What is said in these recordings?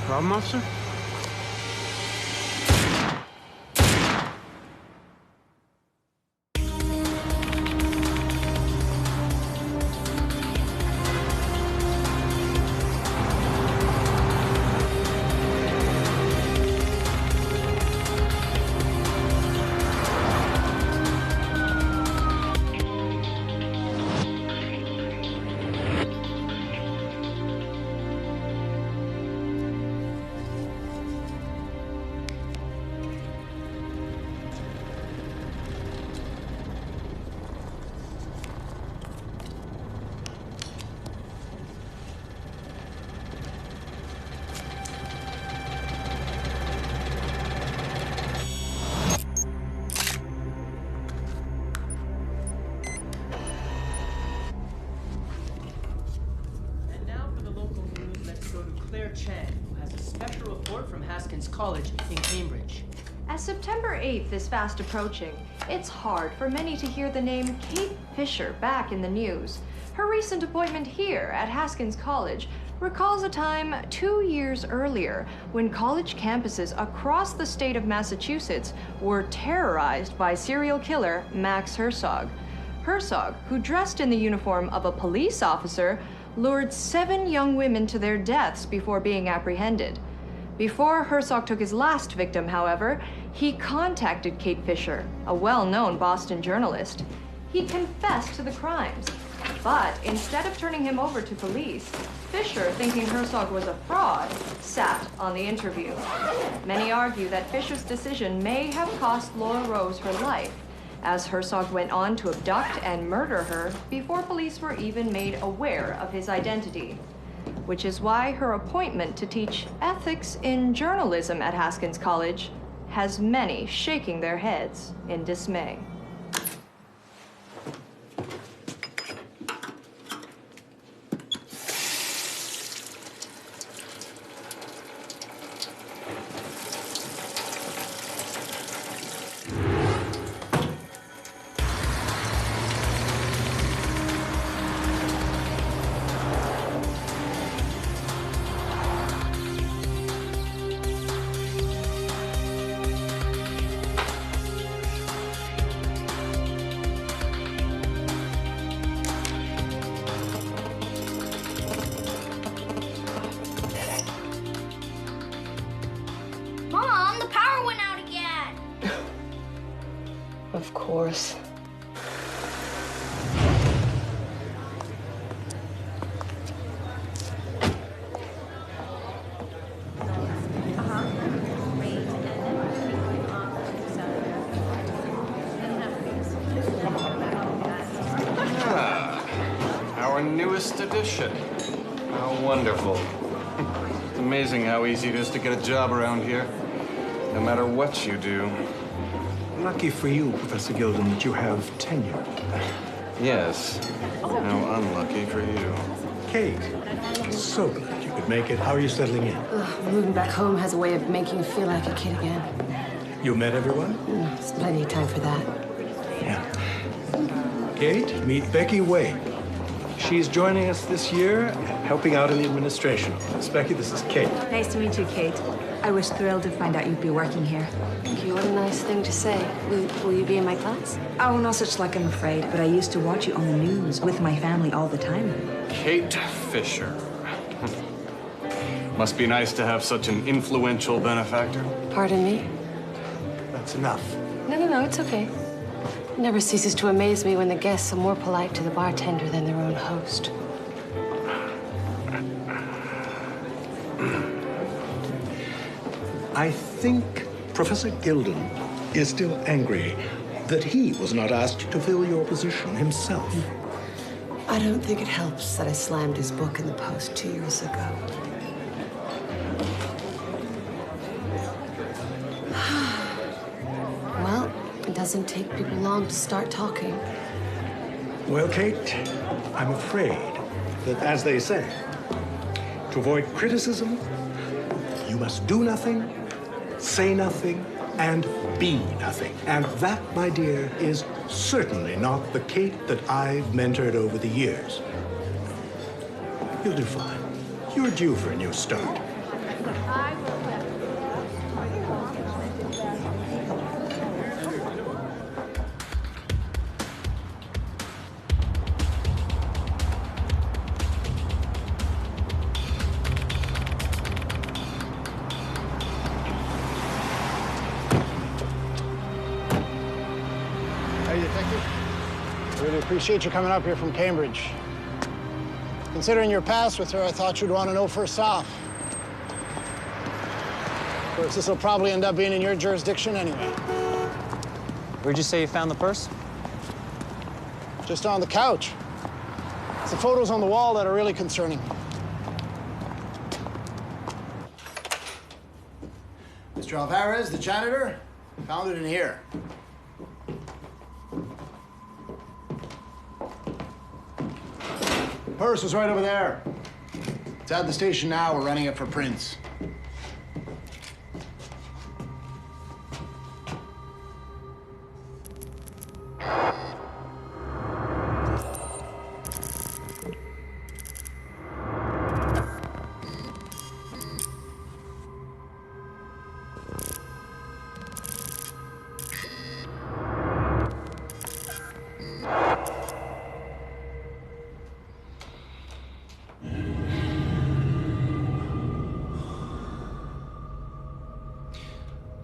Problem, officer? Who has a special report from Haskins College in Cambridge. As September 8th is fast approaching, it's hard for many to hear the name Kate Fisher back in the news. Her recent appointment here at Haskins College recalls a time 2 years earlier when college campuses across the state of Massachusetts were terrorized by serial killer Max Herzog. Herzog, who dressed in the uniform of a police officer, lured 7 young women to their deaths before being apprehended. Before Herzog took his last victim, however, he contacted Kate Fisher, a well-known Boston journalist. He confessed to the crimes, but instead of turning him over to police, Fisher, thinking Herzog was a fraud, sat on the interview. Many argue that Fisher's decision may have cost Laura Rose her life, as Herzog went on to abduct and murder her before police were even made aware of his identity. Which is why her appointment to teach ethics in journalism at Haskins College has many shaking their heads in dismay. Mom, the power went out again. Of course. Our newest edition. How wonderful. It's amazing how easy it is to get a job around here, no matter what you do. Lucky for you, Professor Gilden, that you have tenure. Yes. How unlucky for you. Kate, so glad you could make it. How are you settling in? Moving back home has a way of making you feel like a kid again. You met everyone? There's plenty of time for that. Yeah. Kate, meet Becky Wade. She's joining us this year, helping out in the administration office. Becky, this is Kate. Nice to meet you, Kate. I was thrilled to find out you'd be working here. Thank you. What a nice thing to say. Will you be in my class? Oh, no such luck, I'm afraid, but I used to watch you on the news with my family all the time. Kate Fisher. Must be nice to have such an influential benefactor. Pardon me? That's enough. No, it's okay. It never ceases to amaze me when the guests are more polite to the bartender than their own host. I think Professor Gilden is still angry that he was not asked to fill your position himself. I don't think it helps that I slammed his book in the post 2 years ago. Well, it doesn't take people long to start talking. Well, Kate, I'm afraid that, as they say, to avoid criticism, you must do nothing, say nothing, and be nothing. And that, my dear, is certainly not the Kate that I've mentored over the years. You'll do fine. You're due for a new start. Hey, Detective. Really appreciate you coming up here from Cambridge. Considering your past with her, I thought you'd want to know first off. Of course, this will probably end up being in your jurisdiction anyway. Where'd you say you found the purse? Just on the couch. It's the photos on the wall that are really concerning. Mr. Alvarez, the janitor, found it in here. Purse is right over there. It's at the station now. We're running it for prints.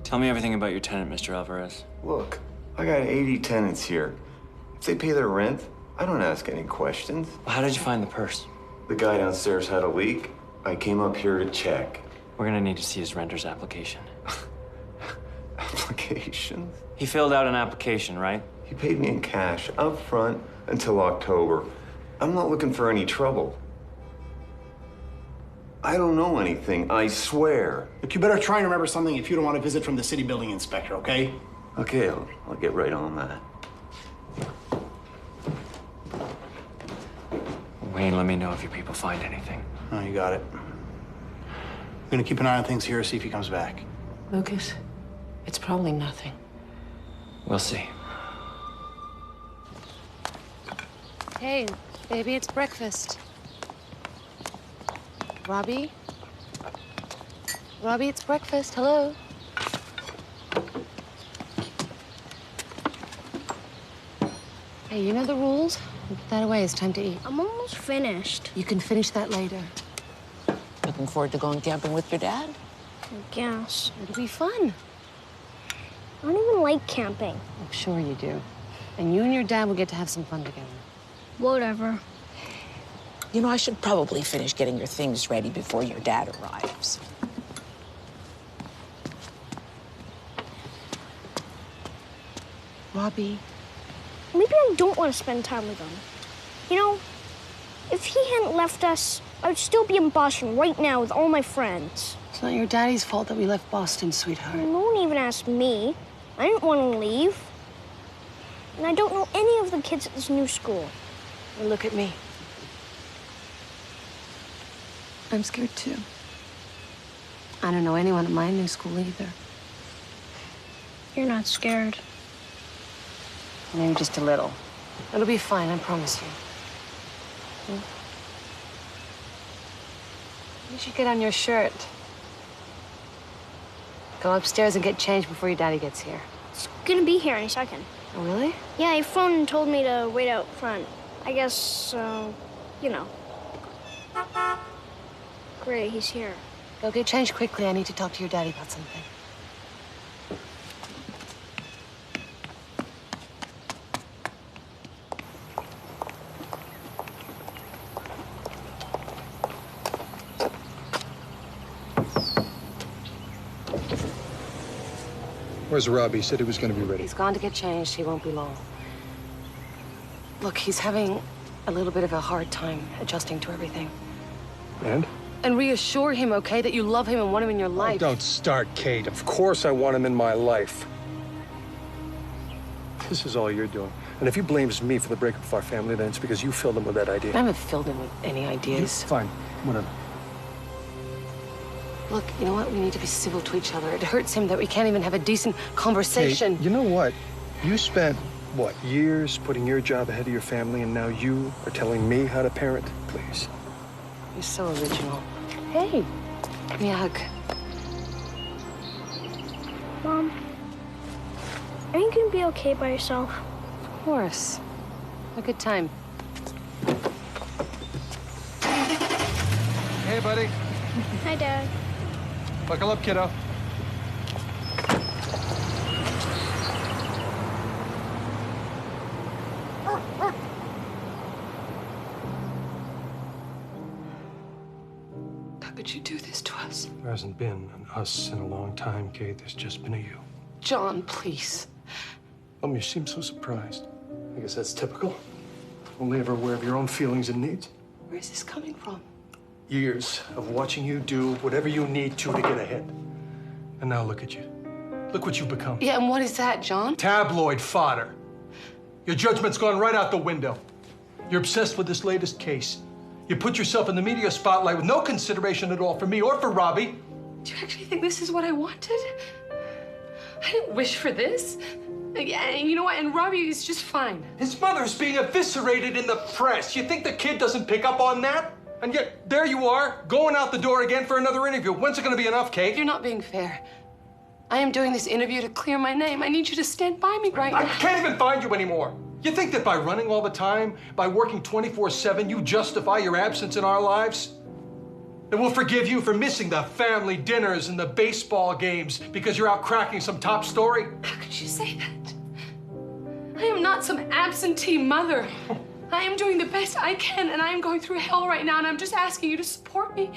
Tell me everything about your tenant, Mr. Alvarez. Look, I got 80 tenants here. If they pay their rent, I don't ask any questions. How did you find the purse? The guy downstairs had a leak. I came up here to check. We're gonna need to see his renter's application. Applications? He filled out an application, right? He paid me in cash up front until October. I'm not looking for any trouble. I don't know anything, I swear. Look, you better try and remember something if you don't want a visit from the city building inspector, okay? Okay, I'll get right on that. Wayne, let me know if your people find anything. Oh, you got it. I'm gonna keep an eye on things here, see if he comes back. Lucas, it's probably nothing. We'll see. Hey, baby, it's breakfast. Robbie? Robbie, it's breakfast. Hello? Hey, you know the rules. Put that away. It's time to eat. I'm almost finished. You can finish that later. Looking forward to going camping with your dad? I guess. It'll be fun. I don't even like camping. I'm sure you do. And you and your dad will get to have some fun together. Whatever. You know, I should probably finish getting your things ready before your dad arrives. Robbie. Maybe I don't want to spend time with him. You know, if he hadn't left us, I'd still be in Boston right now with all my friends. It's not your daddy's fault that we left Boston, sweetheart. No one even asked me. I didn't want to leave. And I don't know any of the kids at this new school. Well, look at me. I'm scared too. I don't know anyone at my new school either. You're not scared. Maybe just a little. It'll be fine, I promise you. You should get on your shirt. Go upstairs and get changed before your daddy gets here. It's gonna be here any second. Oh, really? Yeah, he phoned and told me to wait out front. I guess, you know. Great, he's here. Go get changed quickly. I need to talk to your daddy about something. Where's Robbie? He said he was going to be ready. He's gone to get changed. He won't be long. Look, he's having a little bit of a hard time adjusting to everything. And? And reassure him, okay, that you love him and want him in your life. Oh, don't start, Kate. Of course I want him in my life. This is all you're doing. And if he blames me for the breakup of our family, then it's because you filled him with that idea. I haven't filled him with any ideas. Fine, whatever. Look, you know what? We need to be civil to each other. It hurts him that we can't even have a decent conversation. Kate, you know what? You spent, what, years putting your job ahead of your family, and now you are telling me how to parent? Please. You're so original. Hey, Give me a hug. Mom, are you gonna be okay by yourself? Of course. A good time. Hey, buddy. Hi, Dad. Buckle up, kiddo. How could you do this to us? There hasn't been an us in a long time, Kate. There's just been a you. John, please. You seem so surprised. I guess that's typical. Only ever aware of your own feelings and needs. Where is this coming from? Years of watching you do whatever you need to get ahead. And now look at you. Look what you've become. Yeah, and what is that, John? Tabloid fodder. Your judgment's gone right out the window. You're obsessed with this latest case. You put yourself in the media spotlight with no consideration at all for me or for Robbie. Do you actually think this is what I wanted? I didn't wish for this. Yeah, and you know what? And Robbie is just fine. His mother's being eviscerated in the press. You think the kid doesn't pick up on that? And yet, there you are, going out the door again for another interview. When's it gonna be enough, Kate? You're not being fair. I am doing this interview to clear my name. I need you to stand by me right now. I can't even find you anymore. You think that by running all the time, by working 24/7, you justify your absence in our lives? That we'll forgive you for missing the family dinners and the baseball games because you're out cracking some top story? How could you say that? I am not some absentee mother. I am doing the best I can, and I am going through hell right now, and I'm just asking you to support me.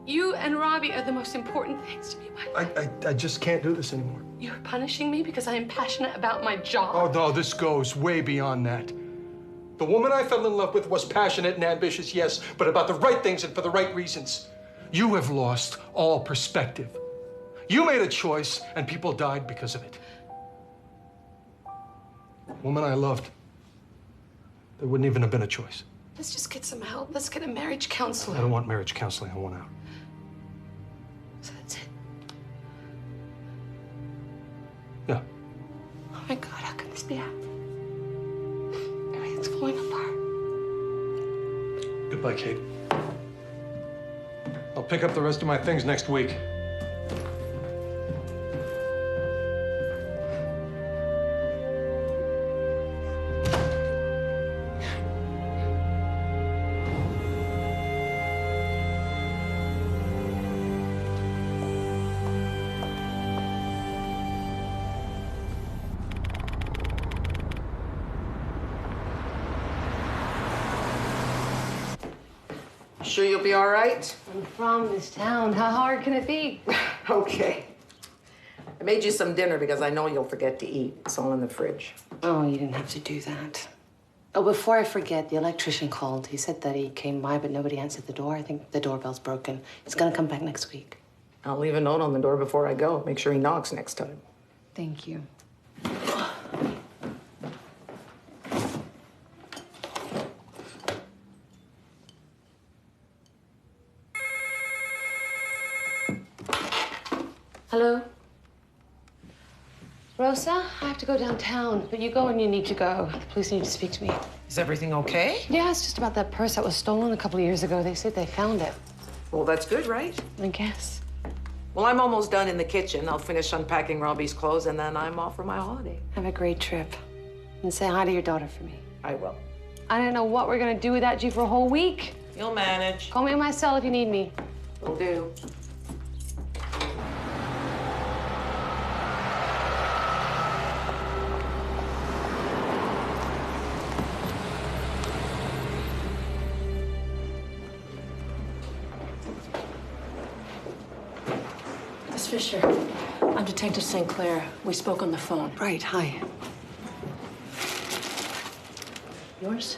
You and Robbie are the most important things to me. I just can't do this anymore. You're punishing me because I am passionate about my job. Oh, no, this goes way beyond that. The woman I fell in love with was passionate and ambitious, yes, but about the right things and for the right reasons. You have lost all perspective. You made a choice, and people died because of it. Woman I loved, there wouldn't even have been a choice. Let's just get some help. Let's get a marriage counselor. I don't want marriage counseling. I want out. So that's it. Yeah. Oh my God, how can this be happening? Everything's falling apart. Goodbye, Kate. I'll pick up the rest of my things next week. Sure you'll be all right? I'm from this town. How hard can it be? Okay. I made you some dinner because I know you'll forget to eat. It's all in the fridge. Oh, you didn't have to do that. Oh, before I forget, the electrician called. He said that he came by, but nobody answered the door. I think the doorbell's broken. He's gonna come back next week. I'll leave a note on the door before I go. Make sure he knocks next time. Thank you. Hello? Rosa, I have to go downtown, but you go when you need to go. The police need to speak to me. Is everything okay? Yeah, it's just about that purse that was stolen a couple of years ago. They said they found it. Well, that's good, right? I guess. Well, I'm almost done in the kitchen. I'll finish unpacking Robbie's clothes, and then I'm off for my holiday. Have a great trip. And say hi to your daughter for me. I will. I don't know what we're gonna do without you for a whole week. You'll manage. Call me in my cell if you need me. Will do. Miss Fisher, I'm Detective St. Clair. We spoke on the phone. Right, hi. Yours?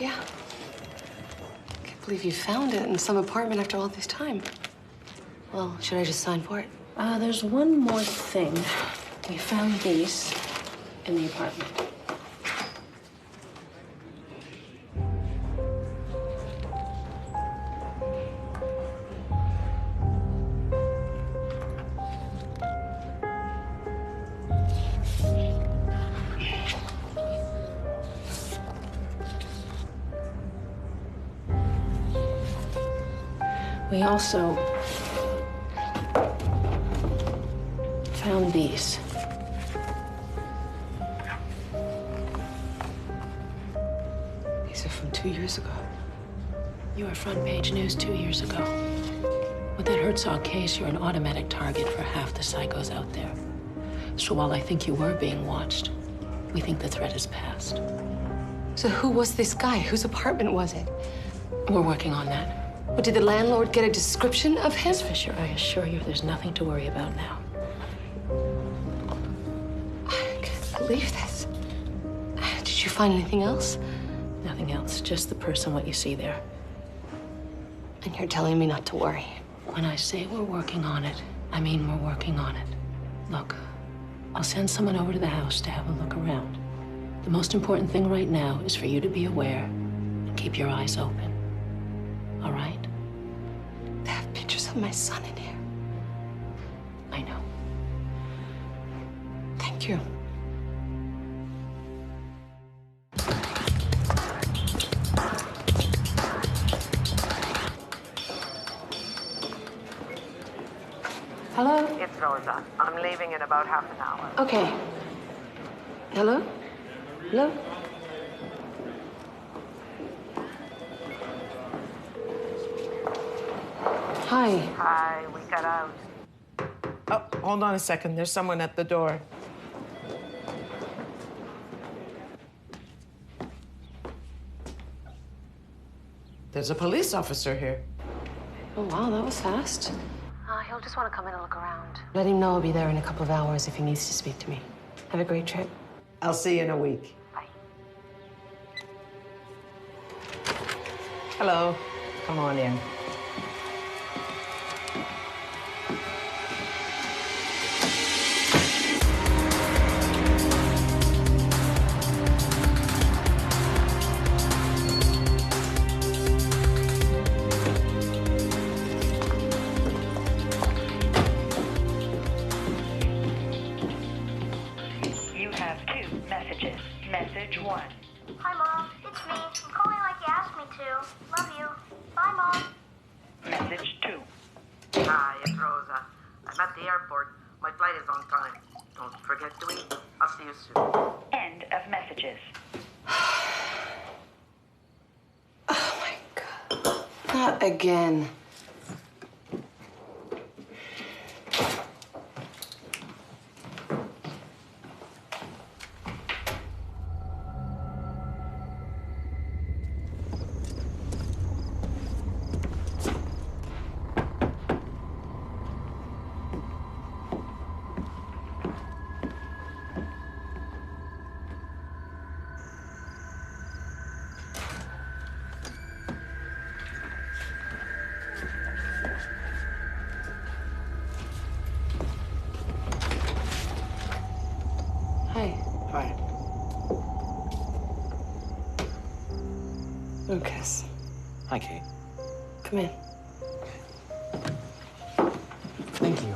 Yeah. Can't believe you found it in some apartment after all this time. Well, should I just sign for it? There's one more thing. We found these in the apartment. We also found these. These are from 2 years ago. You were front page news 2 years ago. With that Herzog case, you're an automatic target for half the psychos out there. So while I think you were being watched, we think the threat has passed. So who was this guy? Whose apartment was it? We're working on that. But did the landlord get a description of him? Miss Fisher, I assure you there's nothing to worry about now. I can't believe this. Did you find anything else? Nothing else, just the person, what you see there. And you're telling me not to worry. When I say we're working on it, I mean we're working on it. Look, I'll send someone over to the house to have a look around. The most important thing right now is for you to be aware and keep your eyes open. All right? They have pictures of my son in here. I know. Thank you. Hello? It's Rosa. I'm leaving in about half an hour. Okay. Hello? Hello? Hi. Hi, we got out. Oh, hold on a second. There's someone at the door. There's a police officer here. Oh, wow, that was fast. He'll just want to come in and look around. Let him know I'll be there in a couple of hours if he needs to speak to me. Have a great trip. I'll see you in a week. Bye. Hello. Come on in. You have 2 messages. Message 1. Hi, Mom. It's me. I'm calling like you asked me to. Love you. Bye, Mom. Message 2. Hi, it's Rosa. I'm at the airport. My flight is on time. Don't forget to eat. I'll see you soon. End of messages. Oh, my God. Not again. Hi. Hi. Lucas, Hi, Kate. come in. Thank you.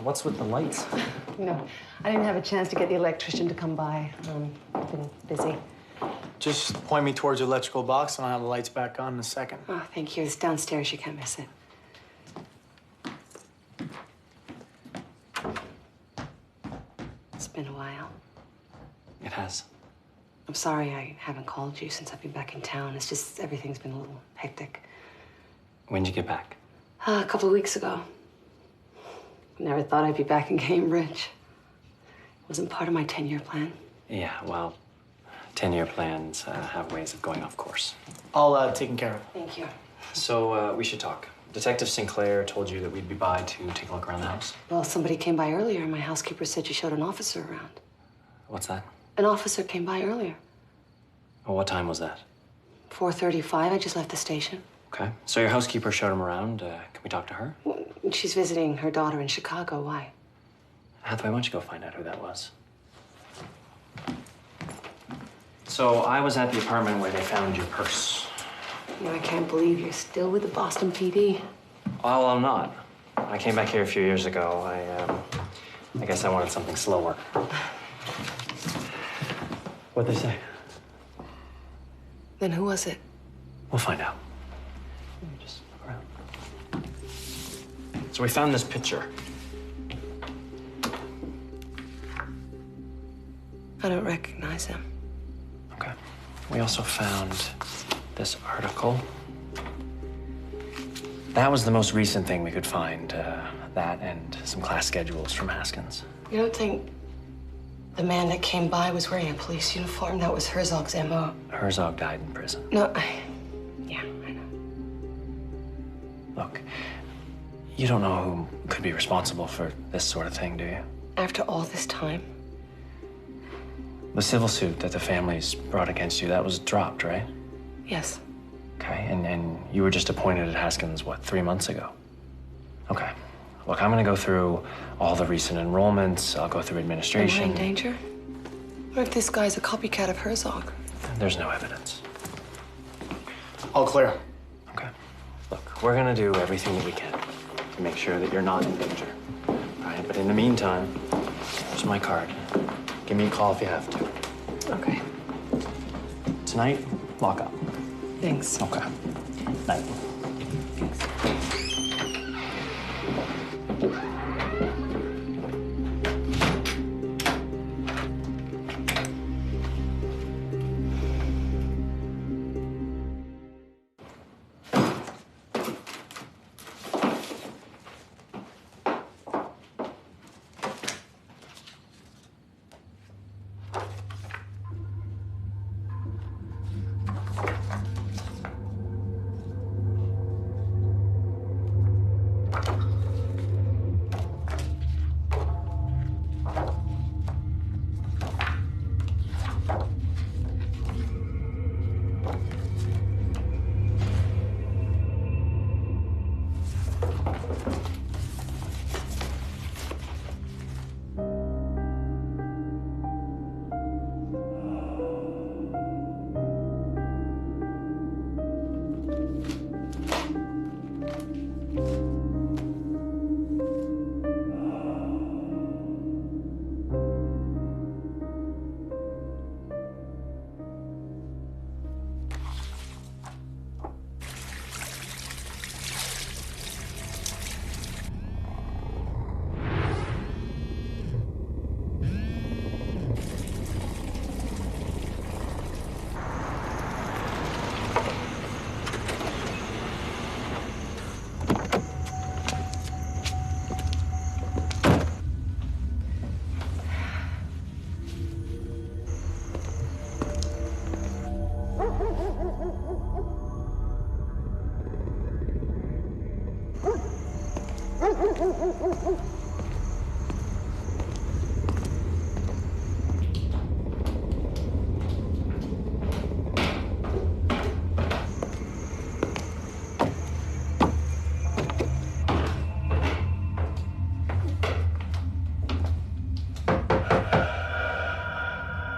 What's with the lights? No, I didn't have a chance to get the electrician to come by. I've been busy. Just point me towards the electrical box and I'll have the lights back on in a second. Oh, thank you. It's downstairs. You can't miss it. It's been a while. It has. I'm sorry I haven't called you since I've been back in town. It's just everything's been a little hectic. When'd you get back? A couple of weeks ago. Never thought I'd be back in Cambridge. It wasn't part of my 10-year plan. Yeah, well, 10-year plans have ways of going off course. All taken care of. Thank you. So we should talk. Detective Sinclair told you that we'd be by to take a look around the house. Well, somebody came by earlier, and my housekeeper said you showed an officer around. What's that? An officer came by earlier. Well, what time was that? 4:35. I just left the station. Okay. So your housekeeper showed him around. Can we talk to her? She's visiting her daughter in Chicago. Why? Hathaway, why don't you go find out who that was? So I was at the apartment where they found your purse. You know, I can't believe you're still with the Boston PD. Well, I'm not. I came back here a few years ago. I guess I wanted something slower. What'd they say? Then who was it? We'll find out. Let me just look around. So we found this picture. I don't recognize him. Okay. We also found this article. That was the most recent thing we could find. That and some class schedules from Haskins. You don't think the man that came by was wearing a police uniform? That was Herzog's MO. Herzog died in prison. No, yeah, I know. Look, you don't know who could be responsible for this sort of thing, do you? After all this time? The civil suit that the families brought against you, that was dropped, right? Yes. Okay, and you were just appointed at Haskins, what, 3 months ago? Okay. Look, I'm gonna go through all the recent enrollments. I'll go through administration. Am I in danger? What if this guy's a copycat of Herzog? There's no evidence. All clear. Okay. Look, we're gonna do everything that we can to make sure that you're not in danger. All right, but in the meantime, here's my card. Give me a call if you have to. Okay. Tonight, lock up. Thanks. Okay. Night.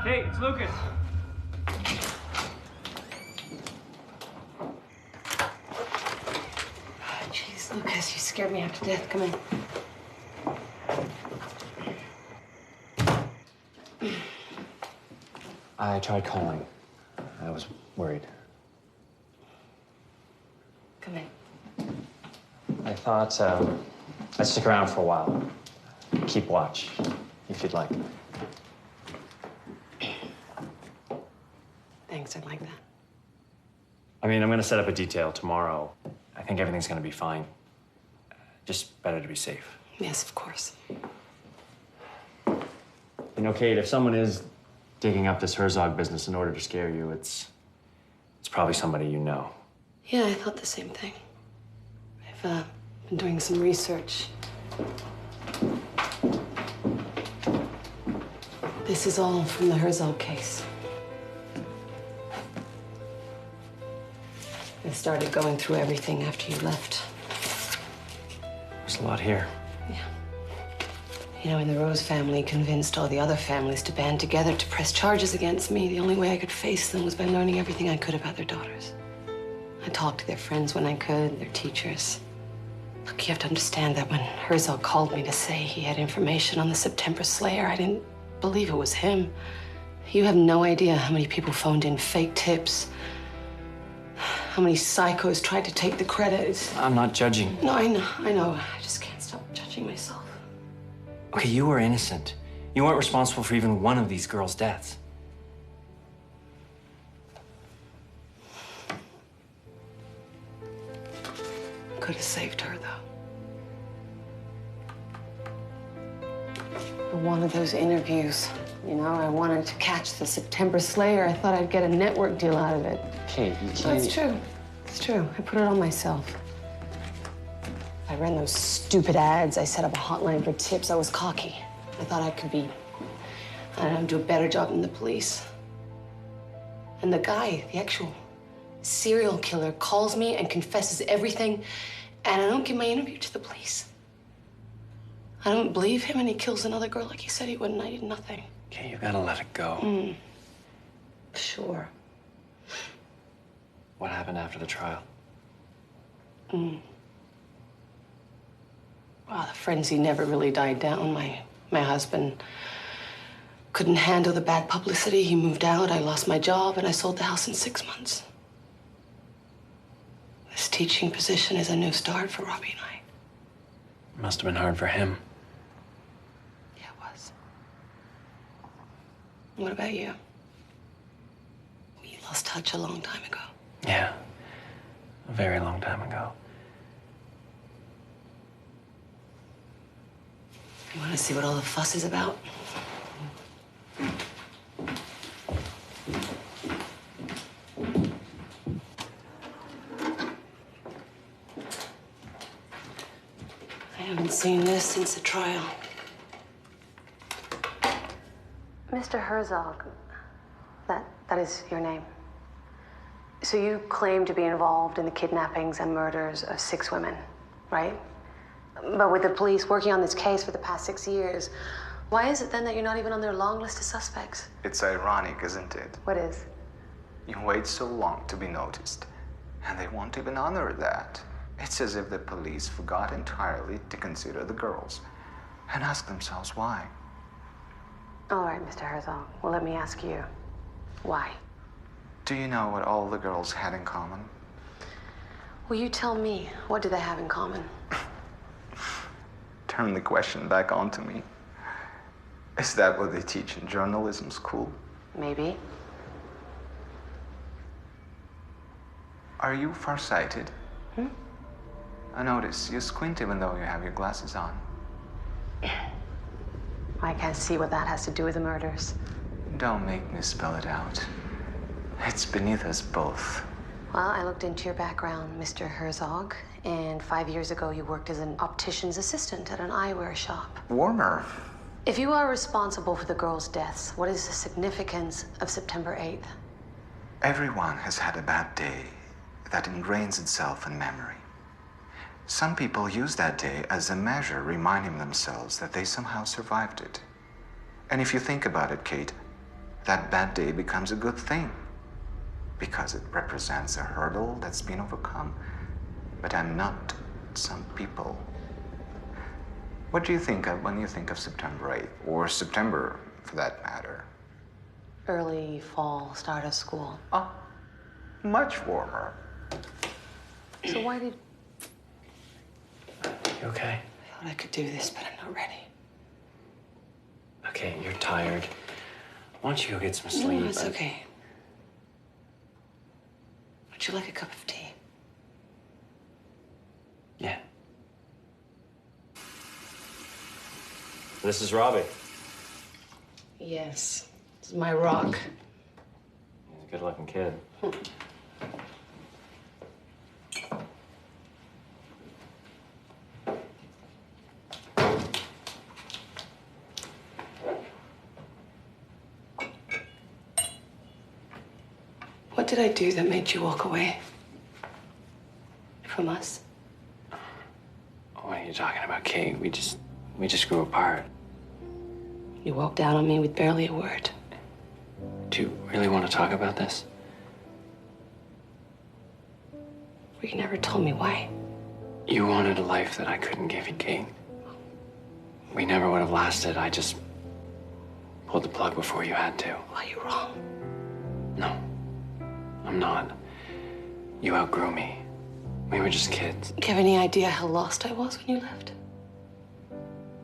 Hey, it's Lucas. Jeez, Lucas, you scared me half to death. Come in. I tried calling. I was worried. Come in. I thought I'd stick around for a while. Keep watch, if you'd like. Thanks, I'd like that. I mean, I'm gonna set up a detail tomorrow. I think everything's gonna be fine. Just better to be safe. Yes, of course. You know, Kate, if someone is digging up this Herzog business in order to scare you, it's probably somebody you know. Yeah, I thought the same thing. I've been doing some research. This is all from the Herzog case. I started going through everything after you left. There's a lot here. You know, when the Rose family convinced all the other families to band together to press charges against me, the only way I could face them was by learning everything I could about their daughters. I talked to their friends when I could, their teachers. Look, you have to understand that when Herzog called me to say he had information on the September Slayer, I didn't believe it was him. You have no idea how many people phoned in fake tips, how many psychos tried to take the credit. I'm not judging. No, I know. I just can't stop judging myself. Okay, you were innocent. You weren't responsible for even one of these girls' deaths. Could have saved her, though. I wanted those interviews. You know, I wanted to catch the September Slayer. I thought I'd get a network deal out of it. Kate, you No, can't... it's true. It's true. I put it on myself. I ran those stupid ads. I set up a hotline for tips. I was cocky. I thought I could be, I don't know, do a better job than the police. And the guy, the actual serial killer, calls me and confesses everything, and I don't give my interview to the police. I don't believe him, and he kills another girl like he said he would, and I did nothing. Okay, you gotta let it go. Sure. What happened after the trial? Well, the frenzy never really died down. My husband couldn't handle the bad publicity. He moved out, I lost my job, and I sold the house in 6 months. This teaching position is a new start for Robbie and I. It must have been hard for him. Yeah, it was. What about you? We lost touch a long time ago. Yeah, a very long time ago. You want to see what all the fuss is about? I haven't seen this since the trial. Mr. Herzog, that is your name. So you claim to be involved in the kidnappings and murders of 6 women, right? But with the police working on this case for the past 6 years, why is it then that you're not even on their long list of suspects? It's ironic, isn't it? What is? You wait so long to be noticed, and they won't even honor that. It's as if the police forgot entirely to consider the girls and ask themselves why. All right, Mr. Herzog. Well, let me ask you, why? Do you know what all the girls had in common? Will you tell me, what do they have in common? Turn the question back onto me. Is that what they teach in journalism school? Maybe. Are you farsighted? I notice you squint even though you have your glasses on. I can't see what that has to do with the murders. Don't make me spell it out. It's beneath us both. Well, I looked into your background, Mr. Herzog, and 5 years ago you worked as an optician's assistant at an eyewear shop. Warmer. If you are responsible for the girls' deaths, what is the significance of September 8th? Everyone has had a bad day that ingrains itself in memory. Some people use that day as a measure, reminding themselves that they somehow survived it. And if you think about it, Kate, that bad day becomes a good thing because it represents a hurdle that's been overcome. But I'm not some people. What do you think of when you think of September 8th, or September for that matter? Early fall, start of school. Oh, much warmer. So why did... You okay? I thought I could do this, but I'm not ready. Okay, you're tired. Why don't you go get some sleep? No, it's okay. Would you like a cup of tea? Yeah. This is Robbie. Yes. This is my rock. He's a good-looking kid. What did I do that made you walk away from us? What are you talking about, Kate? We just grew apart. You walked out on me with barely a word. Do you really want to talk about this? Well, you never told me why. You wanted a life that I couldn't give you, Kate. We never would have lasted. I just pulled the plug before you had to. Well, you're wrong. No, I'm not. You outgrew me. We were just kids. Do you have any idea how lost I was when you left?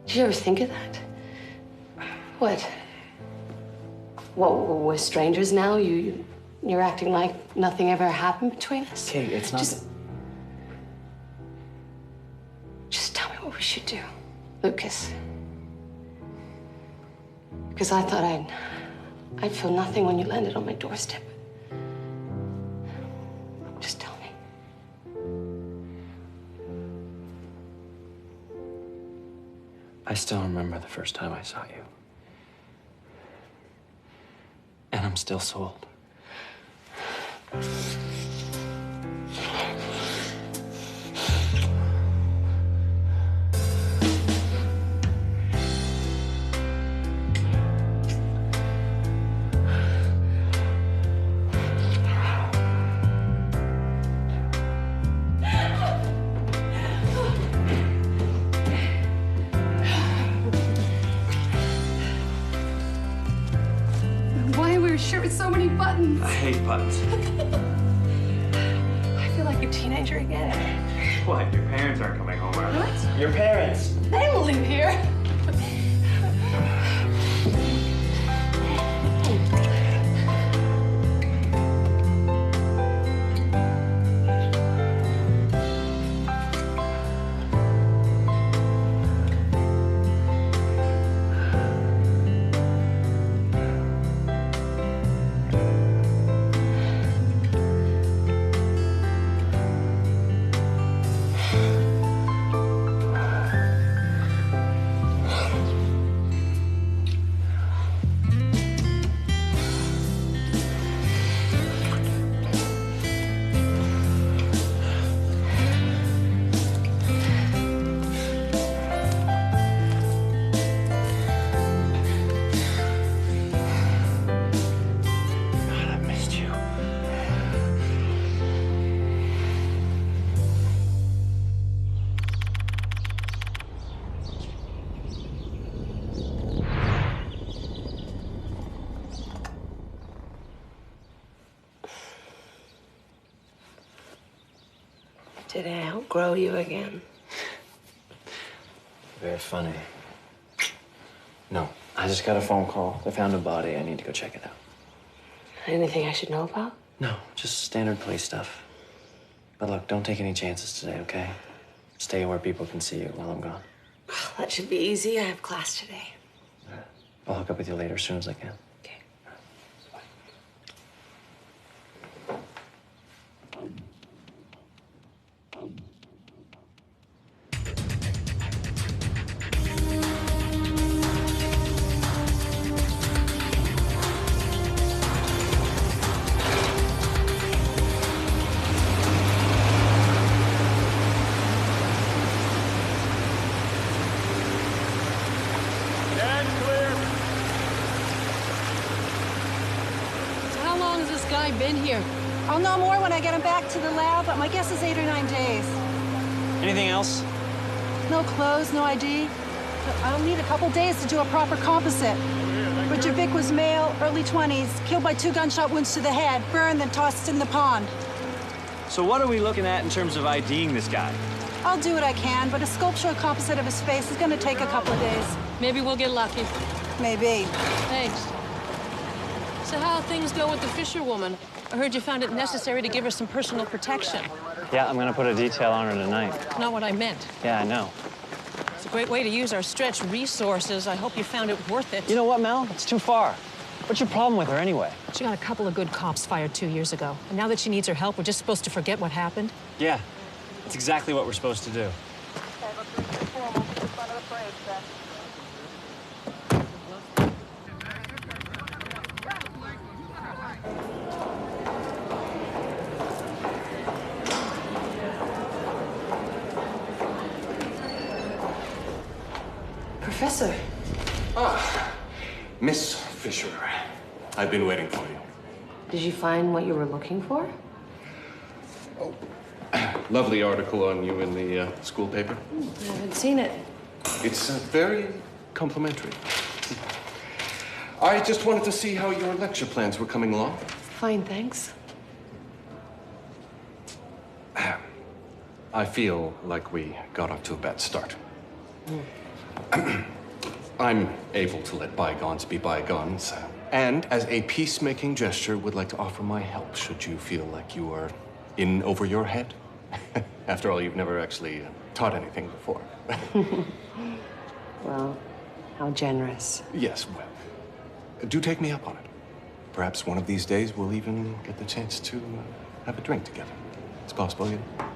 Did you ever think of that? What? We're strangers now? You're acting like nothing ever happened between us? Kate, it's not... Just tell me what we should do, Lucas. Because I thought I'd feel nothing when you landed on my doorstep. Just tell me. I still remember the first time I saw you. And I'm still sold. Why wear a shirt with so many buttons? I hate buttons. I feel like a teenager again. What? Your parents aren't coming home, are they? What? Your parents! They will live here. Did I outgrow you again? Very funny. No, I just got a phone call. They found a body. I need to go check it out. Anything I should know about? No, just standard police stuff. But look, don't take any chances today, okay? Stay where people can see you while I'm gone. That should be easy. I have class today. I'll hook up with you later as soon as I can. Been here. I'll know more when I get him back to the lab, but my guess is 8 or 9 days. Anything else? No clothes, no ID. I'll need a couple days to do a proper composite. Richard Vick was male, early 20s, killed by 2 gunshot wounds to the head, burned, then tossed in the pond. So what are we looking at in terms of IDing this guy? I'll do what I can, but a sculptural composite of his face is going to take a couple of days. Maybe we'll get lucky. Maybe. Thanks. So how things go with the Fisher woman? I heard you found it necessary to give her some personal protection. Yeah, I'm gonna put a detail on her tonight. Not what I meant. Yeah, I know. It's a great way to use our stretched resources. I hope you found it worth it. You know what, Mel? It's too far. What's your problem with her anyway? She got a couple of good cops fired 2 years ago. And now that she needs our help, we're just supposed to forget what happened? Yeah, that's exactly what we're supposed to do. Professor. Ah, Miss Fisher. I've been waiting for you. Did you find what you were looking for? Oh, lovely article on you in the school paper. I haven't seen it. It's very complimentary. I just wanted to see how your lecture plans were coming along. Fine, thanks. I feel like we got off to a bad start. I'm able to let bygones be bygones, and as a peacemaking gesture, would like to offer my help should you feel like you are in over your head. After all, you've never actually taught anything before. Well, how generous. Yes, well, do take me up on it. Perhaps one of these days we'll even get the chance to have a drink together. It's possible, you know?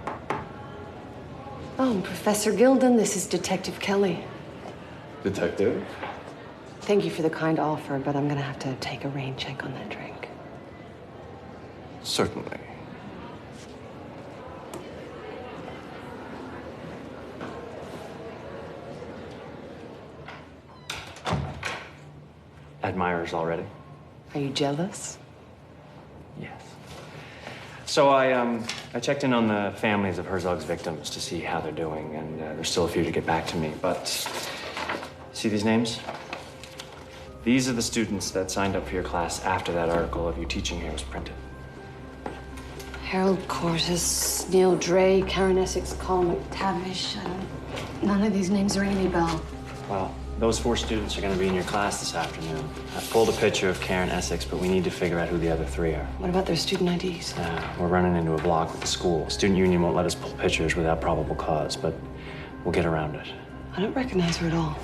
Oh, Professor Gilden, this is Detective Kelly. Detective? Thank you for the kind offer, but I'm gonna have to take a rain check on that drink. Certainly. Admirers already? Are you jealous? Yes. So I checked in on the families of Herzog's victims to see how they're doing, and there's still a few to get back to me, but see these names? These are the students that signed up for your class after that article of you teaching here was printed. Harold Cortis, Neil Dre, Karen Essex, Colin McTavish. None of these names ring any bell. Well, those 4 students are going to be in your class this afternoon. I pulled a picture of Karen Essex, but we need to figure out who the other 3 are. What about their student IDs? We're running into a block with the school. Student union won't let us pull pictures without probable cause, but we'll get around it. I don't recognize her at all.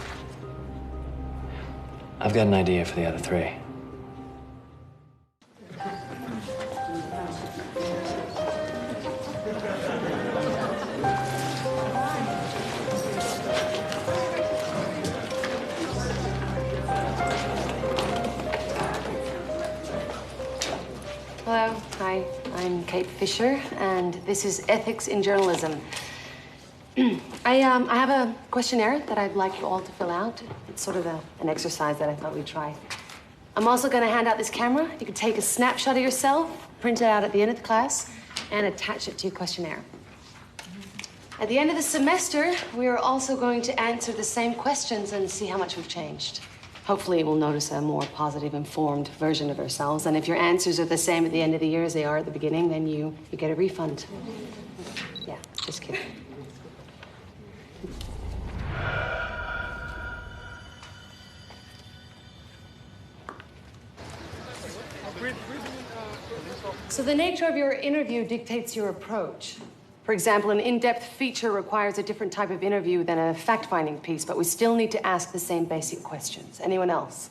I've got an idea for the other 3. Hello, hi, I'm Kate Fisher, and this is Ethics in Journalism. I have a questionnaire that I'd like you all to fill out. It's sort of an exercise that I thought we'd try. I'm also going to hand out this camera. You can take a snapshot of yourself, print it out at the end of the class, and attach it to your questionnaire. At the end of the semester, we are also going to answer the same questions and see how much we've changed. Hopefully, we'll notice a more positive, informed version of ourselves. And if your answers are the same at the end of the year as they are at the beginning, then you get a refund. Yeah, just kidding. So the nature of your interview dictates your approach. For example, an in-depth feature requires a different type of interview than a fact-finding piece, but we still need to ask the same basic questions. Anyone else?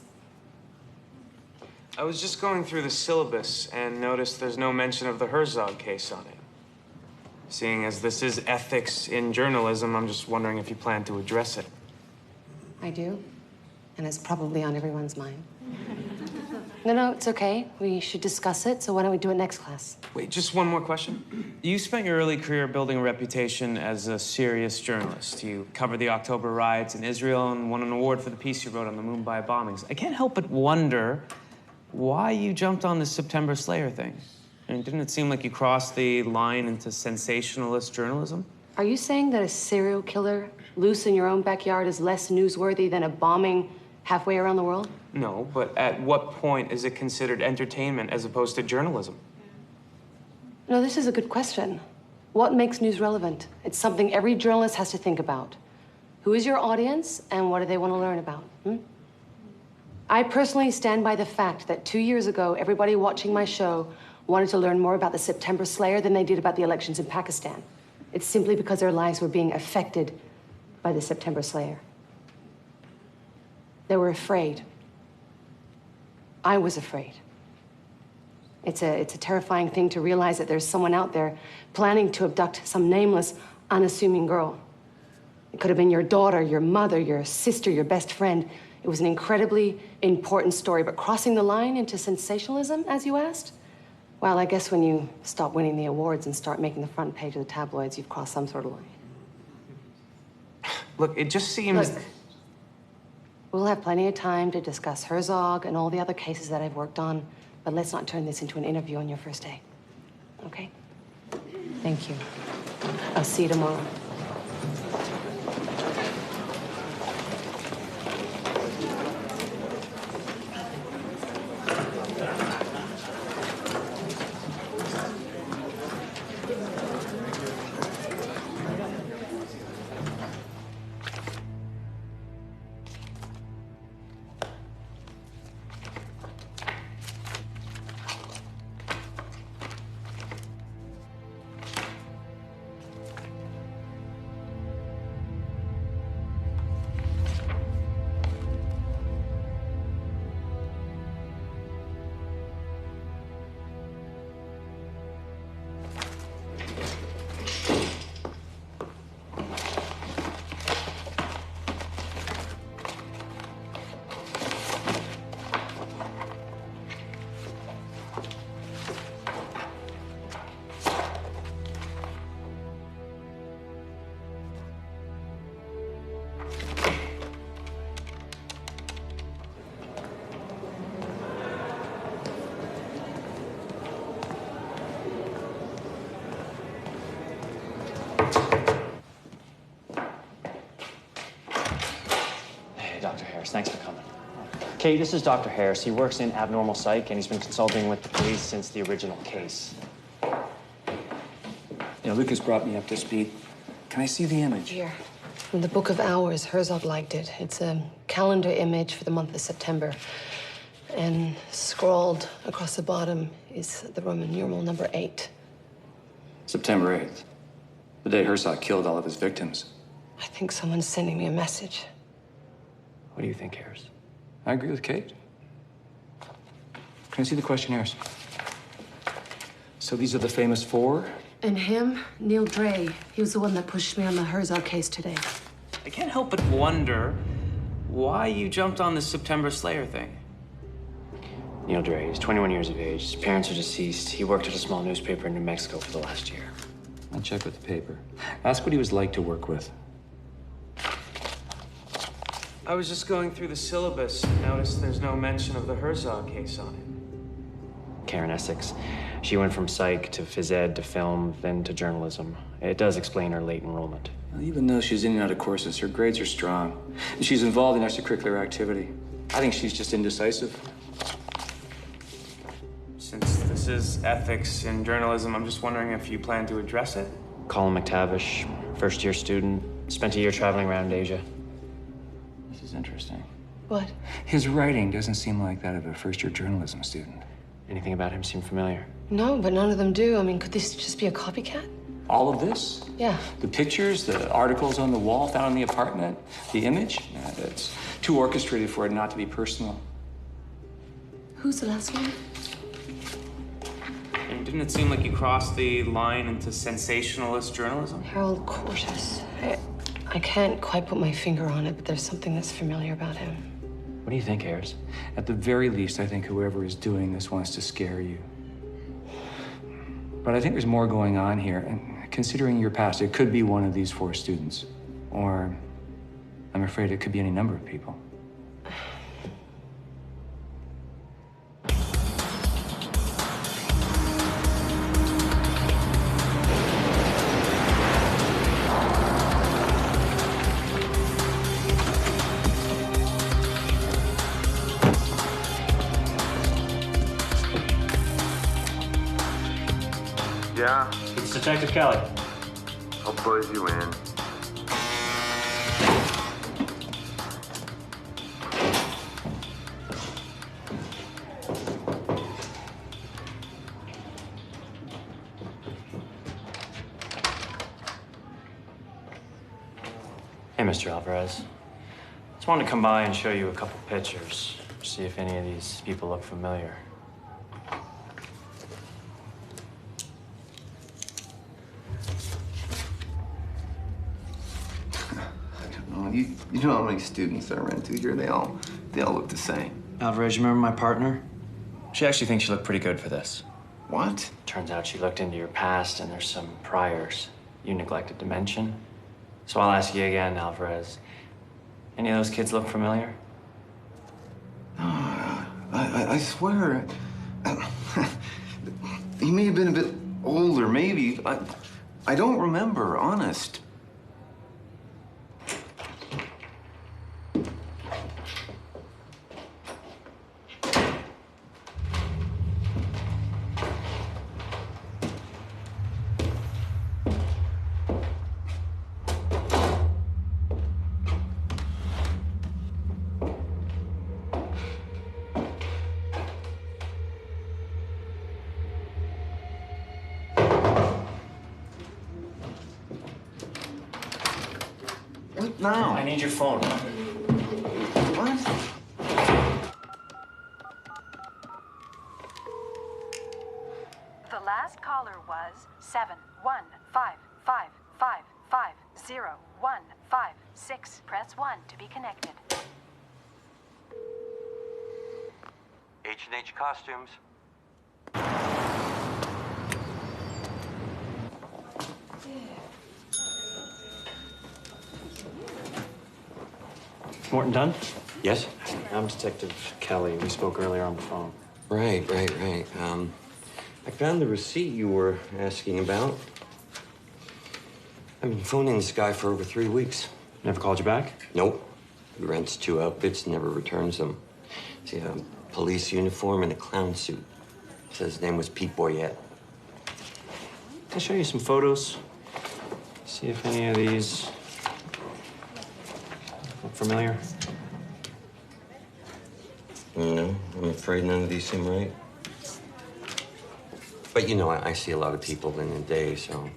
I was just going through the syllabus and noticed there's no mention of the Herzog case on it. Seeing as this is ethics in journalism, I'm just wondering if you plan to address it. I do, and it's probably on everyone's mind. No, it's okay. We should discuss it, so why don't we do it next class? Wait, just one more question. You spent your early career building a reputation as a serious journalist. You covered the October riots in Israel and won an award for the piece you wrote on the Mumbai bombings. I can't help but wonder why you jumped on this September Slayer thing. I mean, didn't it seem like you crossed the line into sensationalist journalism? Are you saying that a serial killer loose in your own backyard is less newsworthy than a bombing halfway around the world? No, but at what point is it considered entertainment as opposed to journalism? No, this is a good question. What makes news relevant? It's something every journalist has to think about. Who is your audience, and what do they want to learn about? I personally stand by the fact that 2 years ago, everybody watching my show wanted to learn more about the September Slayer than they did about the elections in Pakistan. It's simply because their lives were being affected by the September Slayer. They were afraid. I was afraid. It's a terrifying thing to realize that there's someone out there planning to abduct some nameless, unassuming girl. It could have been your daughter, your mother, your sister, your best friend. It was an incredibly important story, but crossing the line into sensationalism, as you asked? Well, I guess when you stop winning the awards and start making the front page of the tabloids, you've crossed some sort of line. Look, it just seems... Look, we'll have plenty of time to discuss Herzog and all the other cases that I've worked on, but let's not turn this into an interview on your first day. Okay? Thank you. I'll see you tomorrow. Dr. Harris, thanks for coming. Kate, this is Dr. Harris. He works in abnormal psych, and he's been consulting with the police since the original case. Yeah, Lucas brought me up to speed. Can I see the image? Here. From the Book of Hours, Herzog liked it. It's a calendar image for the month of September. And scrawled across the bottom is the Roman numeral number 8. September 8th. The day Herzog killed all of his victims. I think someone's sending me a message. What do you think, Harris? I agree with Kate. Can I see the questionnaires? So these are the famous 4? And him, Neil Dre. He was the one that pushed me on the Herzog case today. I can't help but wonder why you jumped on this September Slayer thing. Neil Dre, he's 21 years of age. His parents are deceased. He worked at a small newspaper in New Mexico for the last year. I'll check with the paper. Ask what he was like to work with. I was just going through the syllabus and noticed there's no mention of the Herzog case on it. Karen Essex. She went from psych to phys ed to film, then to journalism. It does explain her late enrollment. Well, even though she's in and out of courses, her grades are strong. And she's involved in extracurricular activity. I think she's just indecisive. Since this is ethics in journalism, I'm just wondering if you plan to address it? Colin McTavish, first-year student, spent a year traveling around Asia. This is interesting. What? His writing doesn't seem like that of a first-year journalism student. Anything about him seem familiar? No, but none of them do. I mean, could this just be a copycat? All of this? Yeah. The pictures, the articles on the wall found in the apartment, the image? Nah, that's too orchestrated for it not to be personal. Who's the last one? And didn't it seem like you crossed the line into sensationalist journalism? Harold Cortis. I can't quite put my finger on it, but there's something that's familiar about him. What do you think, Harris? At the very least, I think whoever is doing this wants to scare you. But I think there's more going on here. And considering your past, it could be one of these 4 students. Or I'm afraid it could be any number of people. Yeah? It's Detective Kelly. I'll buzz you in. Hey, Mr. Alvarez. Just wanted to come by and show you a couple pictures. See if any of these people look familiar. You know how many students there are into here? They all look the same. Alvarez, you remember my partner? She actually thinks you look pretty good for this. What? Turns out she looked into your past and there's some priors you neglected to mention. So I'll ask you again, Alvarez. Any of those kids look familiar? I swear. He may have been a bit older, maybe. I don't remember, honest. What now? I need your phone. What? The last caller was 71555501556. Press 1 to be connected. H&H Costumes. Morton done? Yes? I'm Detective Kelly. We spoke earlier on the phone. Right. I found the receipt you were asking about. I've been phoning this guy for over 3 weeks. Never called you back? Nope. He rents 2 outfits, never returns them. See, a police uniform and a clown suit. Says his name was Pete Boyette. Can I show you some photos? See if any of these look familiar. No, I'm afraid none of these seem right. But you know, I see a lot of people in a day, so.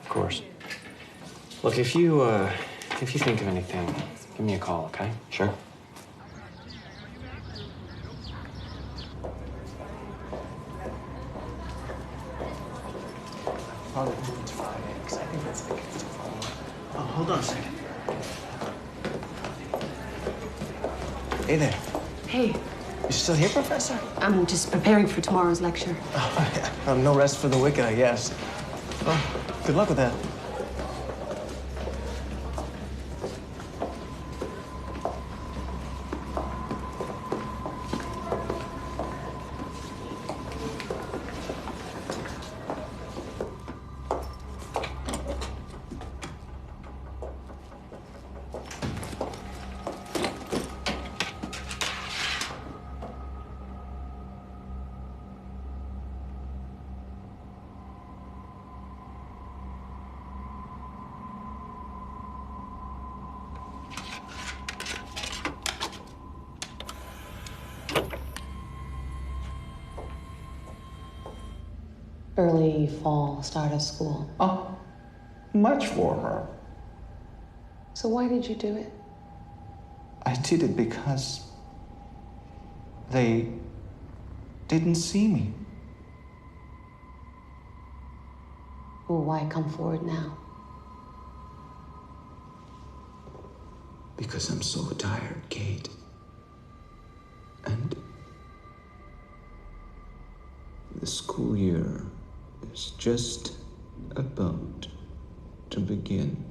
Of course. Look, if you think of anything, give me a call, okay? Sure. Probably it's Friday, because I think that's like oh, hold on a second. Hey there. Hey, You still here, Professor? I'm just preparing for tomorrow's lecture. Oh, yeah. No rest for the wicked, I guess. Oh, good luck with that. Early fall, start of school. Oh, much warmer. So why did you do it? I did it because they didn't see me. Well, why come forward now? Because I'm so tired, Kate. And the school year is just about to begin.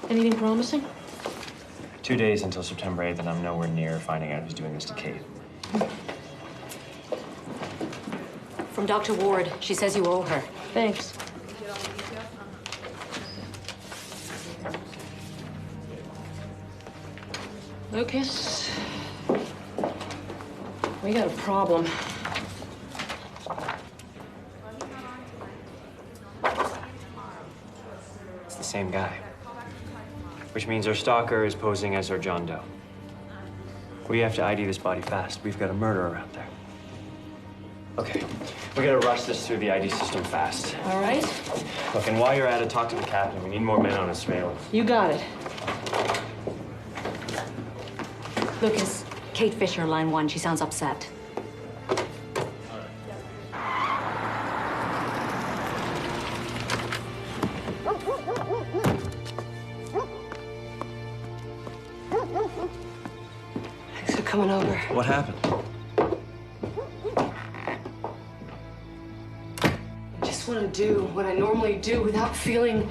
Anything promising? 2 days until September 8th, and I'm nowhere near finding out who's doing this to Kate. From Dr. Ward. She says you owe her. Thanks. Lucas, we got a problem. It's the same guy. Which means our stalker is posing as our John Doe. We have to ID this body fast. We've got a murderer out there. Okay, we gotta rush this through the ID system fast. All right. Look, and while you're at it, talk to the captain. We need more men on his surveillance. You got it. Lucas, Kate Fisher, line 1. She sounds upset. Thanks for coming over. What happened? I just want to do what I normally do without feeling.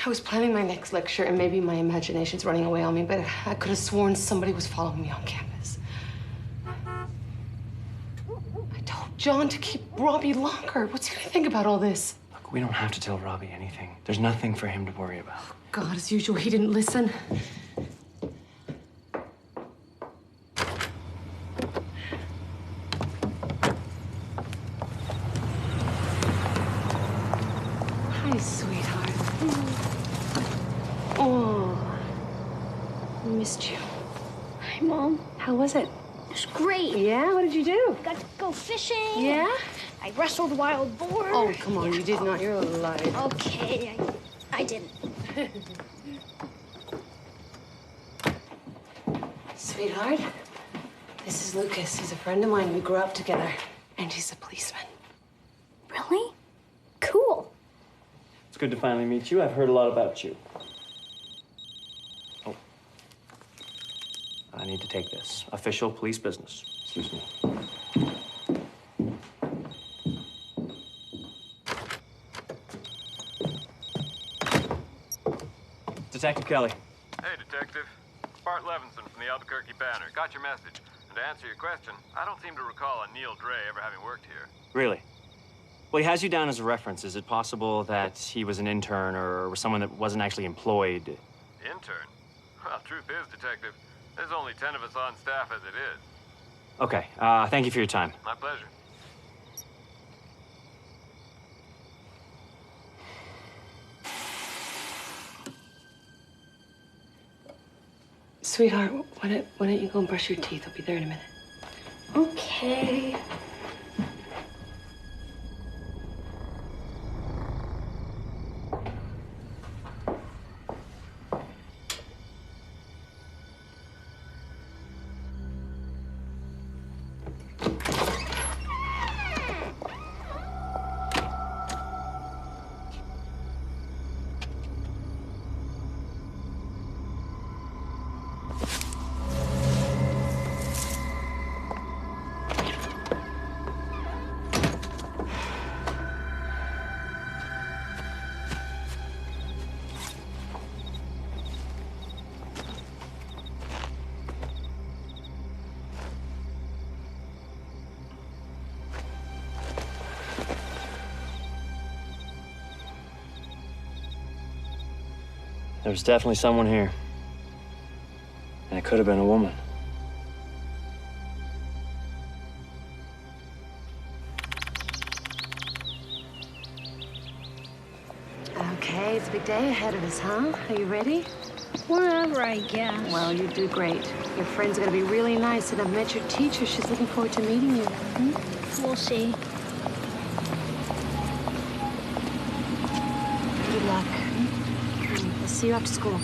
I was planning my next lecture, and maybe my imagination's running away on me, but I could have sworn somebody was following me on campus. I told John to keep Robbie longer. What's he gonna think about all this? Look, we don't have to tell Robbie anything. There's nothing for him to worry about. God, as usual, he didn't listen. Hi, sweetheart. Oh, I missed you. Hi, Mom. How was it? It was great. Yeah? What did you do? Got to go fishing. Yeah? I wrestled wild boar. Oh, come on, you did not. You're a liar. Okay, I didn't. Sweetheart, this is Lucas. He's a friend of mine. We grew up together. And he's a policeman. Really? Cool. It's good to finally meet you. I've heard a lot about you. Oh. I need to take this. Official police business. Excuse me. Detective Kelly. Hey, Detective. Bart Levinson from the Albuquerque Banner. Got your message. And to answer your question, I don't seem to recall a Neil Dre ever having worked here. Really? Well, he has you down as a reference. Is it possible that he was an intern or someone that wasn't actually employed? Intern? Well, truth is, Detective, there's only 10 of us on staff as it is. Okay. Thank you for your time. My pleasure. Sweetheart, why don't you go and brush your teeth? I'll be there in a minute. Okay. There's definitely someone here. And it could have been a woman. Okay, it's a big day ahead of us, huh? Are you ready? Whatever, I guess. Well, you do great. Your friend's gonna be really nice, and I've met your teacher. She's looking forward to meeting you. We'll see. Good luck. I'll see you after school.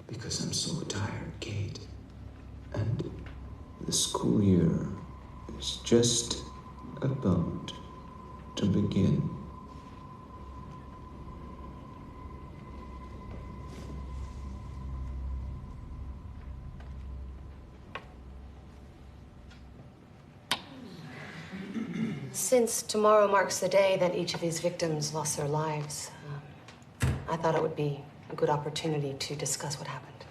Because I'm so tired, Kate. And the school year It's just about to begin. Since tomorrow marks the day that each of these victims lost their lives, I thought it would be a good opportunity to discuss what happened.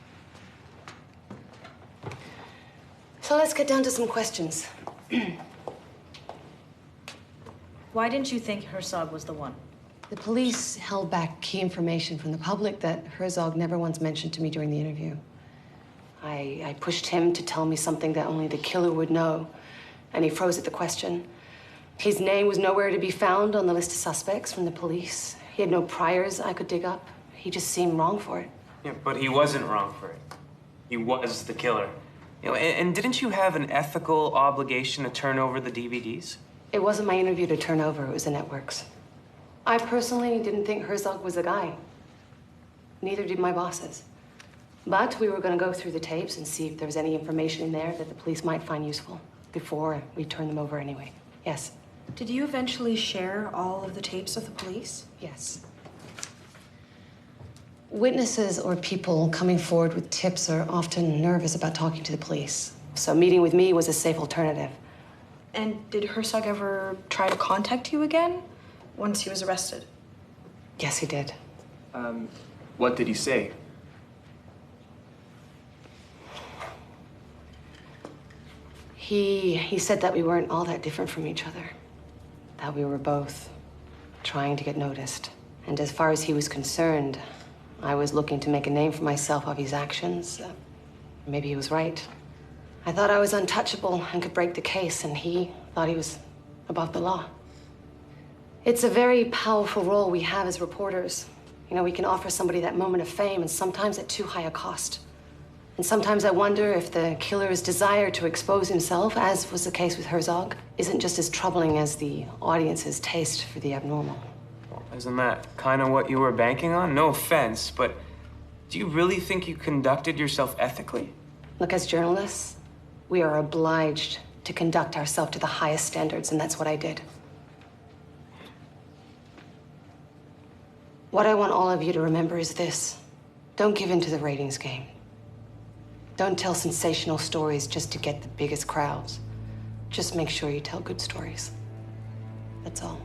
So let's get down to some questions. Why didn't you think Herzog was the one? The police held back key information from the public that Herzog never once mentioned to me during the interview. I pushed him to tell me something that only the killer would know, and he froze at the question. His name was nowhere to be found on the list of suspects from the police. He had no priors I could dig up. He just seemed wrong for it. Yeah, but he wasn't wrong for it. He was the killer. You know, and didn't you have an ethical obligation to turn over the DVDs? It wasn't my interview to turn over, it was the network's. I personally didn't think Herzog was the guy. Neither did my bosses. But we were going to go through the tapes and see if there was any information in there that the police might find useful before we turned them over anyway. Yes. Did you eventually share all of the tapes with the police? Yes. Witnesses or people coming forward with tips are often nervous about talking to the police. So meeting with me was a safe alternative. And did Herzog ever try to contact you again once he was arrested? Yes, he did. What did he say? He said that we weren't all that different from each other. That we were both trying to get noticed. And as far as he was concerned, I was looking to make a name for myself off his actions. Maybe he was right. I thought I was untouchable and could break the case, and he thought he was above the law. It's a very powerful role we have as reporters. You know, we can offer somebody that moment of fame, and sometimes at too high a cost. And sometimes I wonder if the killer's desire to expose himself, as was the case with Herzog, isn't just as troubling as the audience's taste for the abnormal. Isn't that kind of what you were banking on? No offense, but do you really think you conducted yourself ethically? Look, as journalists, we are obliged to conduct ourselves to the highest standards, and that's what I did. What I want all of you to remember is this. Don't give in to the ratings game. Don't tell sensational stories just to get the biggest crowds. Just make sure you tell good stories. That's all.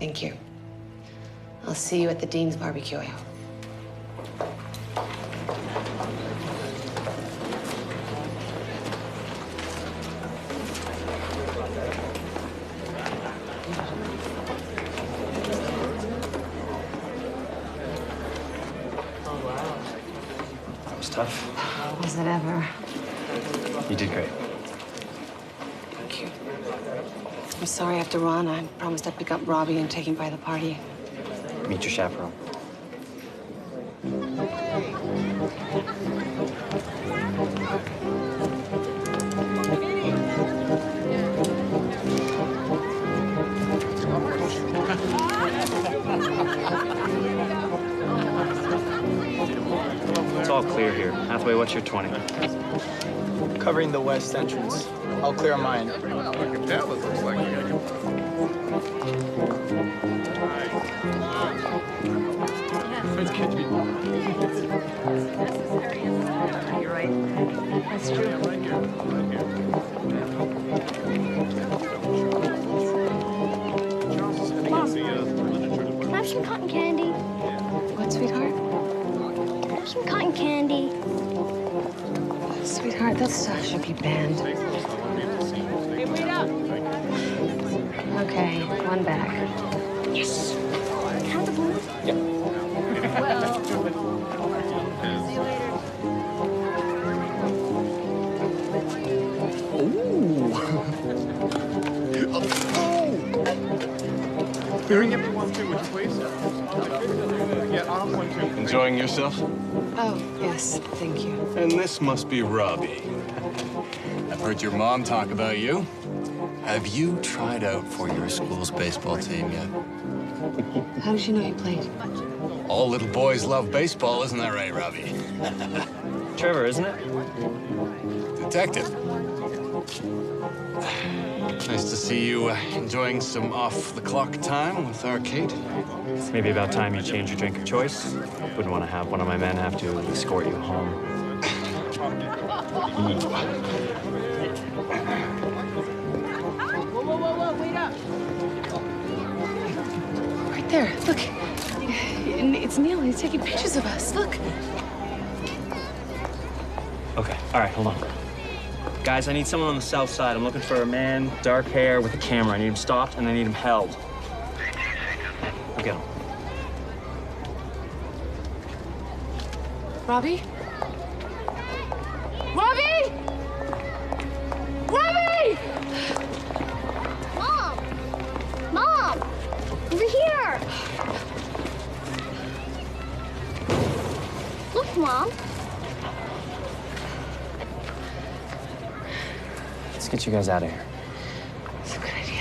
Thank you. I'll see you at the Dean's barbecue, I hope. That was tough. Was it ever? You did great. Thank you. I'm sorry I have to run. I promised I'd pick up Robbie and take him by the party. Meet your chaperone. It's all clear here. Hathaway, what's your 20? Covering the west entrance. I'll clear mine. That looks like You're right. That's true. Mom, can I have some cotton candy? What, sweetheart? Can I have some cotton candy? Sweetheart, that stuff should be banned. Hey, wait up! Okay, one bag. Yes. Can I have the blue? Yep. Well, see you later. Barry, give me one too, would you please? Yeah, I'll have one too. Enjoying yourself? Oh, yes, thank you. And this must be Robbie. I've heard your mom talk about you. Have you tried out for your school's baseball team yet? How did you know you played? All little boys love baseball, isn't that right, Robbie? Trevor, isn't it? Detective. Nice to see you enjoying some off-the-clock time with Arcade. It's maybe about time you change your drink of choice. Wouldn't want to have one of my men have to escort you home. Whoa, wait up. Right there, look. It's Neil, he's taking pictures of us, look. Okay, all right, hold on. Guys, I need someone on the south side. I'm looking for a man, dark hair, with a camera. I need him stopped, and I need him held. Go get him. Robbie? Robbie! Robbie! Mom! Mom! Over here! Look, Mom. Let's get you guys out of here. That's a good idea.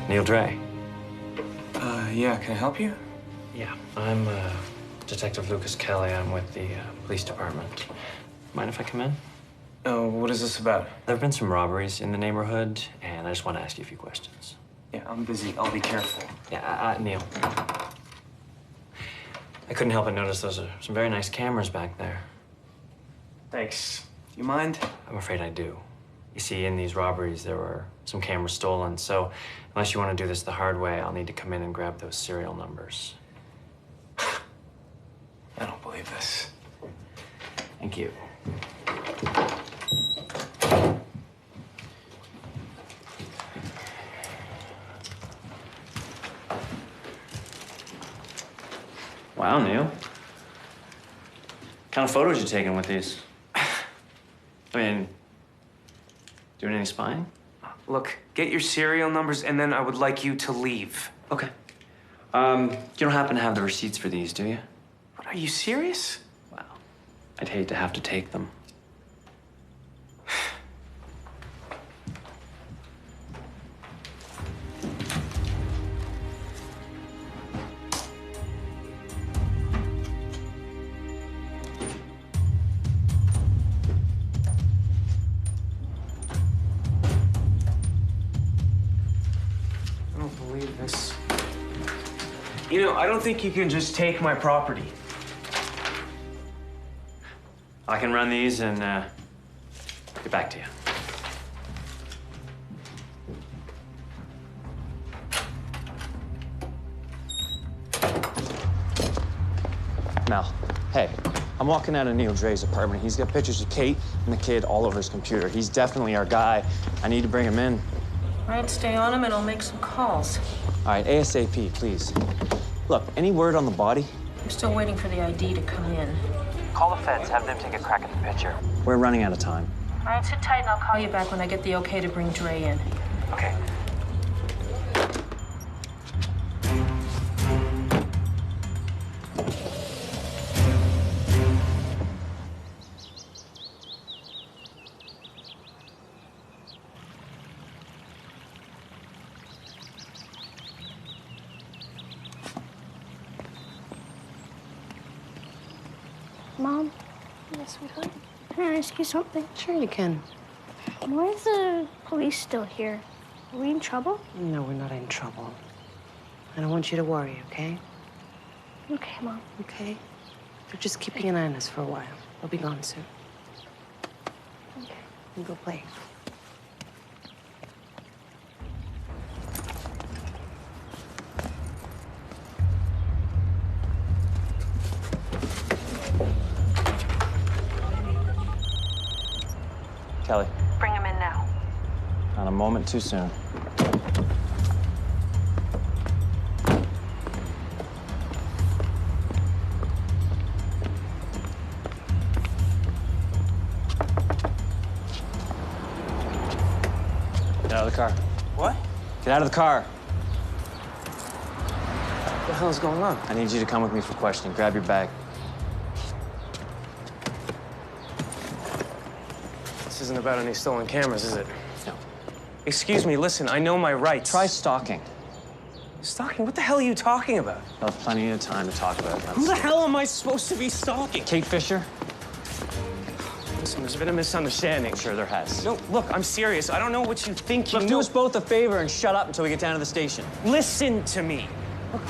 Neil Dre. Yeah, can I help you? Yeah, I'm Detective Lucas Kelly. I'm with the police department. Mind if I come in? Oh, what is this about? There have been some robberies in the neighborhood, and I just want to ask you a few questions. Yeah, I'm busy. I'll be careful. Yeah, Neil. I couldn't help but notice those are some very nice cameras back there. Thanks. Do you mind? I'm afraid I do. You see, in these robberies, there were some cameras stolen, so unless you want to do this the hard way, I'll need to come in and grab those serial numbers. I don't believe this. Thank you. Wow, Neil. What kind of photos you taking with these? I mean, doing any spying? Look, get your serial numbers, and then I would like you to leave. Okay. You don't happen to have the receipts for these, do you? What, are you serious? Wow. I'd hate to have to take them. I don't believe this. You know, I don't think you can just take my property. I can run these and get back to you. Mel, hey, I'm walking out of Neil Dre's apartment. He's got pictures of Kate and the kid all over his computer. He's definitely our guy. I need to bring him in. All right, stay on him and I'll make some calls. All right, ASAP, please. Look, any word on the body? I'm still waiting for the ID to come in. Call the feds, have them take a crack at the picture. We're running out of time. All right, sit tight and I'll call you back when I get the okay to bring Dre in. Okay. Mom? Yes, sweetheart? Can I ask you something? Sure you can. Why is the police still here? Are we in trouble? No, we're not in trouble. I don't want you to worry, okay? Okay, Mom. Okay? They're just keeping an eye on us for a while. They'll be gone soon. Okay. You go play. Kelly, Bring him in now. not a moment too soon. Get out of the car. What? Get out of the car. What the hell is going on? I need you to come with me for questioning. Grab your bag. This isn't about any stolen cameras, is it? No. Excuse me, listen, I know my rights. Try stalking. Stalking? What the hell are you talking about? I'll have plenty of time to talk about it. Who the hell am I supposed to be stalking? Kate Fisher? Listen, there's been a misunderstanding. Sure there has. No, look, I'm serious. I don't know what you think you Look, know. do us both a favor and shut up until we get down to the station. Listen to me. Look,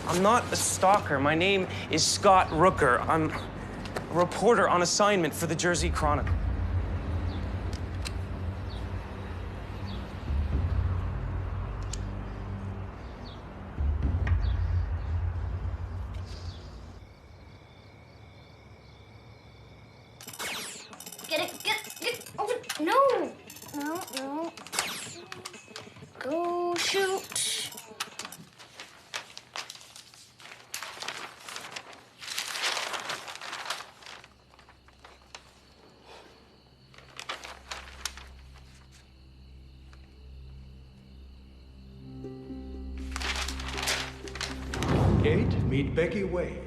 I'm not a stalker. My name is Scott Rooker. I'm a reporter on assignment for the Jersey Chronicle. Get over. No. Go shoot. Kate, meet Becky Wade.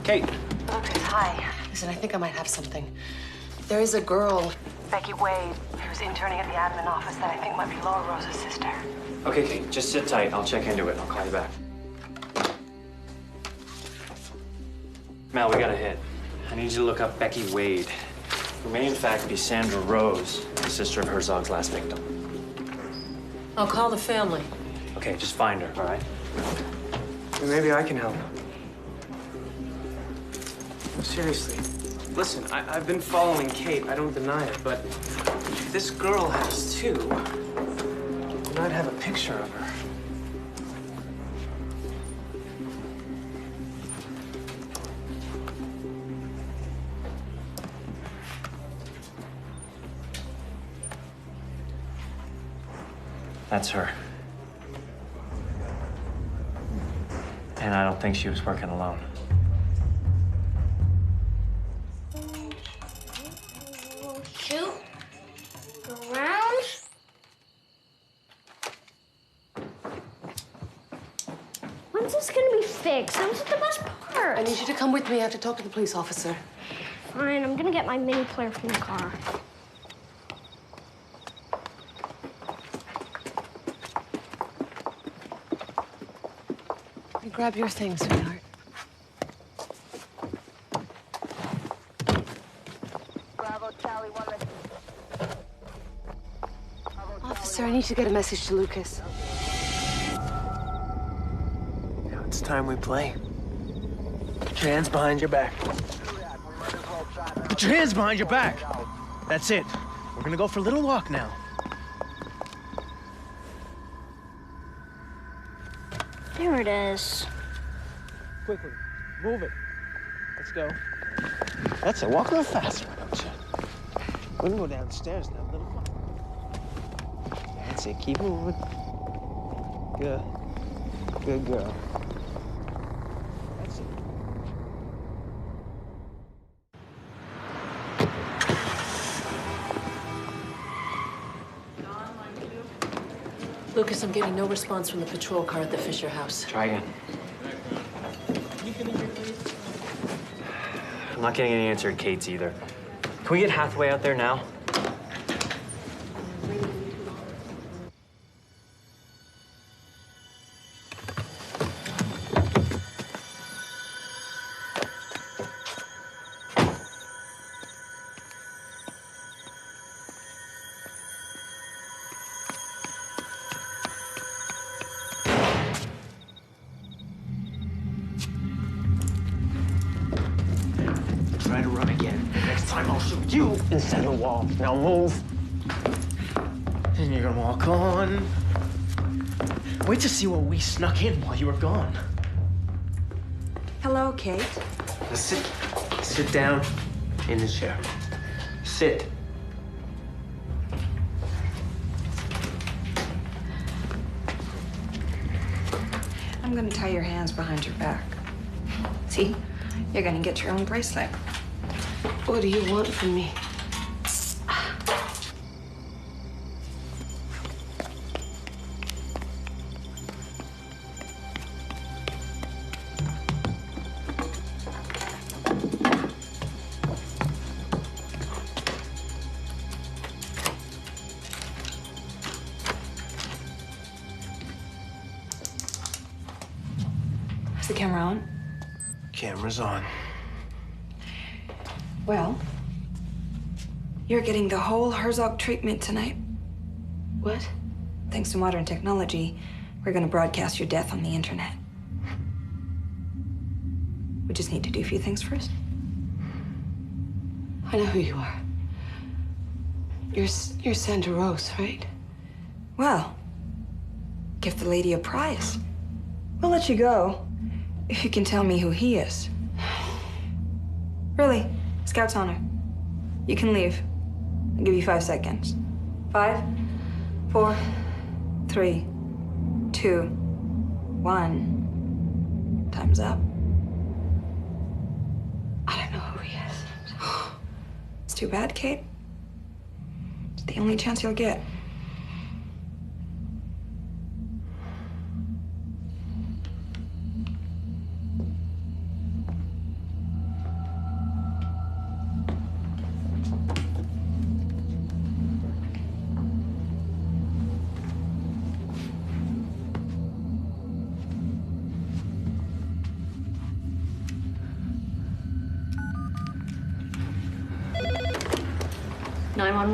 Kate. Okay, hi. Listen, I think I might have something. There is a girl, Becky Wade, who's interning at the admin office that I think might be Laura Rosa's sister. Okay, Kate, just sit tight. I'll check into it. I'll call you back. Mel, we got a hit. I need you to look up Becky Wade, who may in fact be Sandra Rose, the sister of Herzog's last victim. I'll call the family. Okay, just find her, all right? Maybe I can help. Seriously. Listen, I've been following Kate. I don't deny it, but if this girl has too, then I'd have a picture of her. That's her. And I don't think she was working alone. Shoot. Around. When's this gonna be fixed? That was the best part. I need you to come with me. I have to talk to the police officer. Fine, I'm gonna get my mini player from the car. You grab your things, sweetheart. Officer, I need to get a message to Lucas. Now it's time we play. Put your hands behind your back. Put your hands behind your back. That's it. We're gonna go for a little walk now. There it is. Quickly, move it. Let's go. That's it. Walk a little faster, don't you? We're gonna go downstairs now, a little fun. That's it. Keep moving. Good. Good girl. That's it. Lucas, I'm getting no response from the patrol car at the Fisher house. Try again. I'm not getting any answer at Kate's either. Can we get Hathaway out there now? Try to run again. Next time I'll shoot you instead of the wall. Now move. And you're gonna walk on. Wait to see what we snuck in while you were gone. Hello, Kate. Now sit down in the chair. Sit. I'm gonna tie your hands behind your back. See? You're gonna get your own bracelet. What do you want from me? Is the camera on? Camera's on. Well, you're getting the whole Herzog treatment tonight. What? Thanks to modern technology, we're gonna broadcast your death on the internet. We just need to do a few things first. I know who you are. You're Sandra Rose, right? Well, give the lady a prize. We'll let you go if you can tell me who he is. Really, Scout's honor. You can leave. I'll give you 5 seconds. 5, 4, 3, 2, 1. Time's up. I don't know who he is. It's too bad, Kate. It's the only chance you'll get.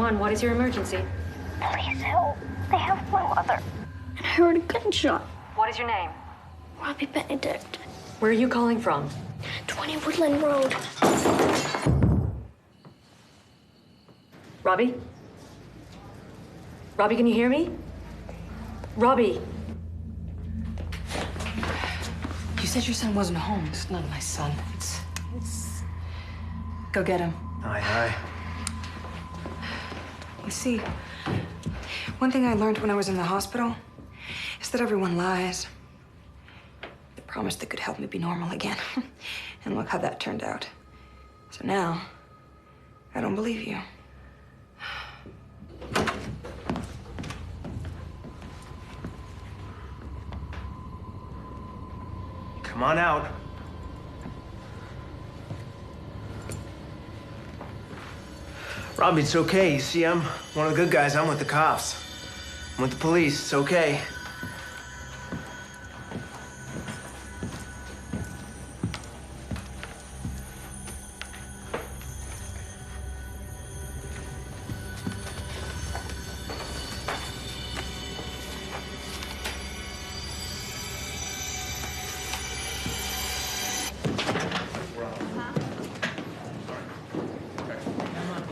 What is your emergency? Please help. They have my mother. And I heard a gunshot. What is your name? Robbie Benedict. Where are you calling from? 20 Woodland Road. Robbie? Robbie, can you hear me? Robbie! You said your son wasn't home. It's not my son. It's... Go get him. Aye, aye. You see, one thing I learned when I was in the hospital is that everyone lies. They promised they could help me be normal again. And look how that turned out. So now, I don't believe you. Come on out. Robbie, it's okay. You see, I'm one of the good guys. I'm with the cops. I'm with the police. It's okay.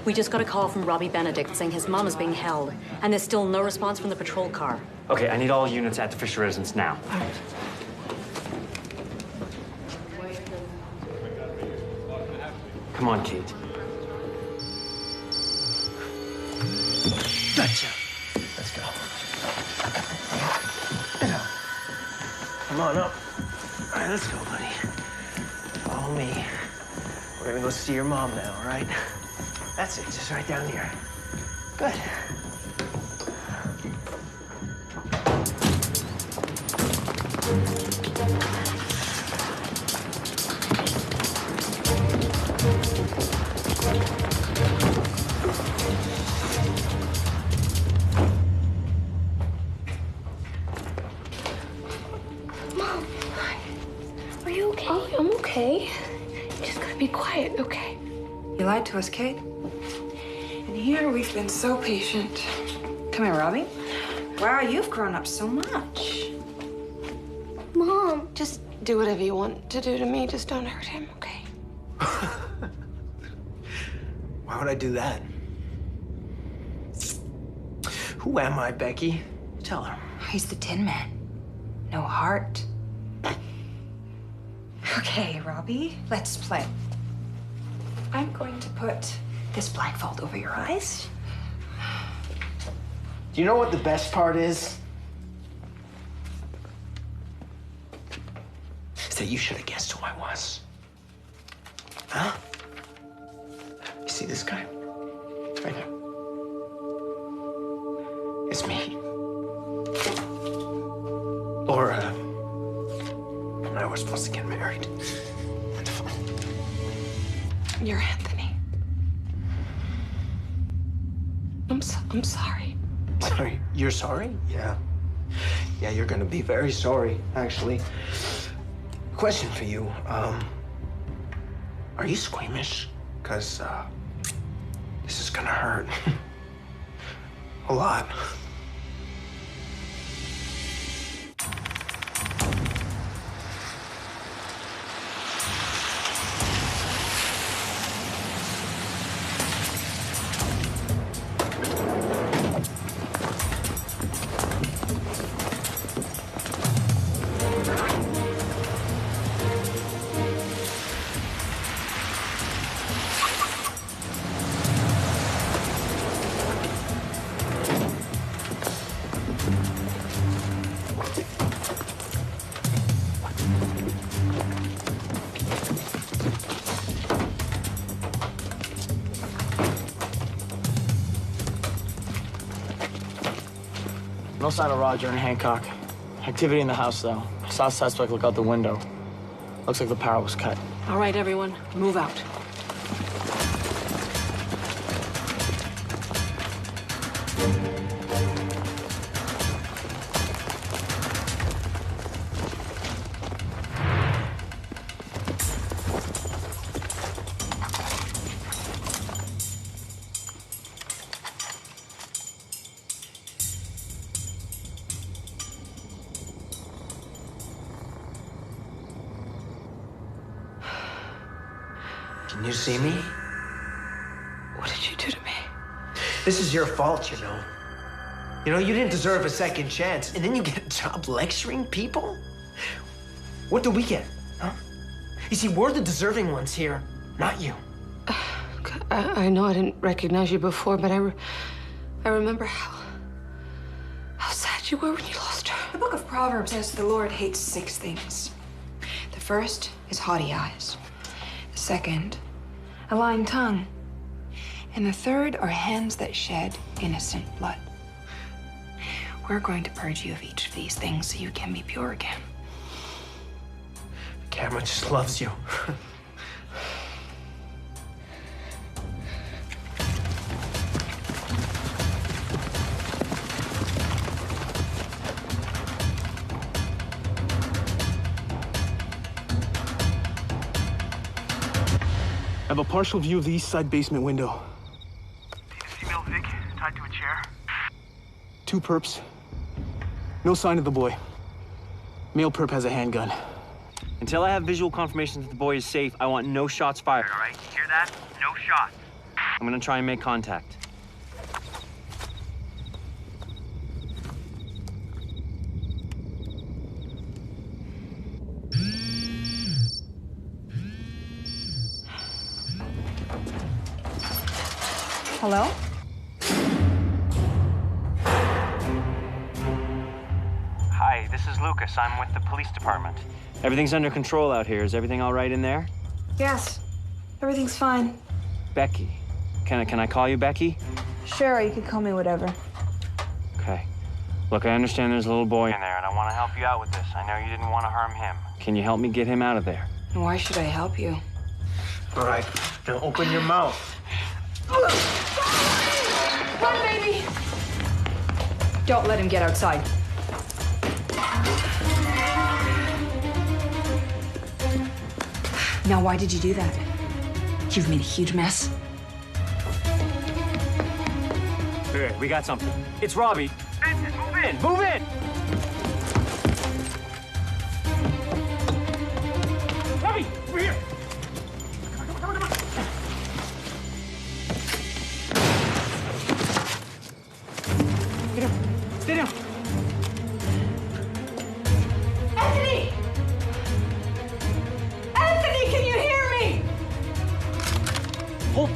We just got a call from Robbie Benedict saying his mom is being held, and there's still no response from the patrol car. Okay, I need all units at the Fisher residence now. Come on, Kate. Gotcha. Let's go. Come on up. All right, let's go, buddy. Follow me. We're gonna go see your mom now, all right? That's it, just right down here. Good. Mom, are you okay? Oh, I'm okay. You just gotta be quiet, okay? You lied to us, Kate. And here we've been so patient. Come here, Robbie. Wow, you've grown up so much. Mom. Just do whatever you want to do to me. Just don't hurt him, okay? Why would I do that? Who am I, Becky? Tell her. He's the Tin Man. no heart. Okay, Robbie, let's play. I'm going to put this blindfold over your eyes. Do you know what the best part is? Is that you should have guessed who I was. Huh? You see this guy? Right here. It's me. Laura and I were supposed to get married. You're Anthony. I'm sorry. Sorry? You're sorry? Yeah. Yeah, you're gonna be very sorry, actually. Question for you. Are you squeamish? Because, this is gonna hurt. A lot. No sign of Roger and Hancock. Activity in the house, though. Saw suspect look out the window. Looks like the power was cut. All right, everyone, move out. Can you see me? What did you do to me? This is your fault, you know. You know, you didn't deserve a second chance, and then you get a job lecturing people? What do we get, huh? You see, we're the deserving ones here, not you. I know I didn't recognize you before, but I remember how sad you were when you lost her. The book of Proverbs says the Lord hates 6 things. The first is haughty eyes. The second, a lying tongue. And the third are hands that shed innocent blood. We're going to purge you of each of these things so you can be pure again. The camera just loves you. I have a partial view of the east side basement window. Female Vic tied to a chair. 2 perps. No sign of the boy. Male perp has a handgun. Until I have visual confirmation that the boy is safe, I want no shots fired. All right, hear that? No shots. I'm gonna try and make contact. Hello? Hi, this is Lucas. I'm with the police department. Everything's under control out here. Is everything all right in there? Yes. Everything's fine. Becky. Can I call you Becky? Sure, you can call me whatever. Okay. Look, I understand there's a little boy in there, and I want to help you out with this. I know you didn't want to harm him. Can you help me get him out of there? Why should I help you? All right, now open your mouth. Run, baby! Don't let him get outside. Now, why did you do that? You've made a huge mess. Okay, we got something. It's Robbie. Vincent, move in! Move in! Robbie, over here! Stay down. Stay down.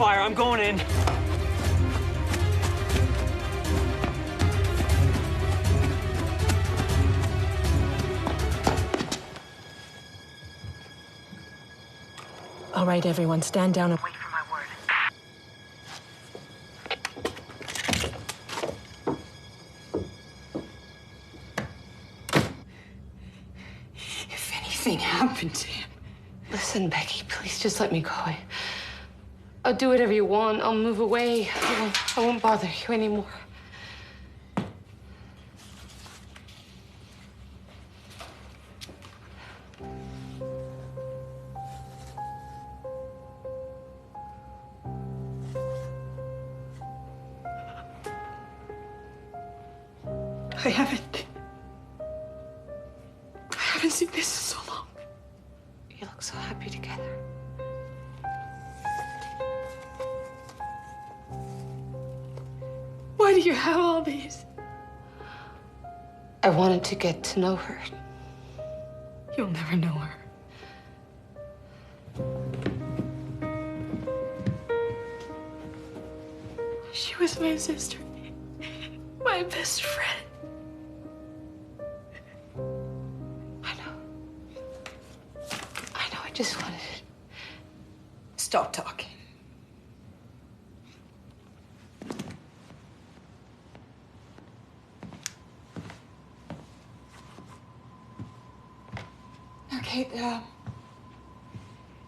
fire. I'm going in. All right, everyone, stand down and wait for my word. If anything happened to him. Listen, Becky, please just let me go. I'll do whatever you want. I'll move away. I won't bother you anymore. I haven't seen this in so long. You look so happy together. Why do you have all these? I wanted to get to know her. You'll never know her. She was my sister, my best friend. I just wanted to stop talking. Okay,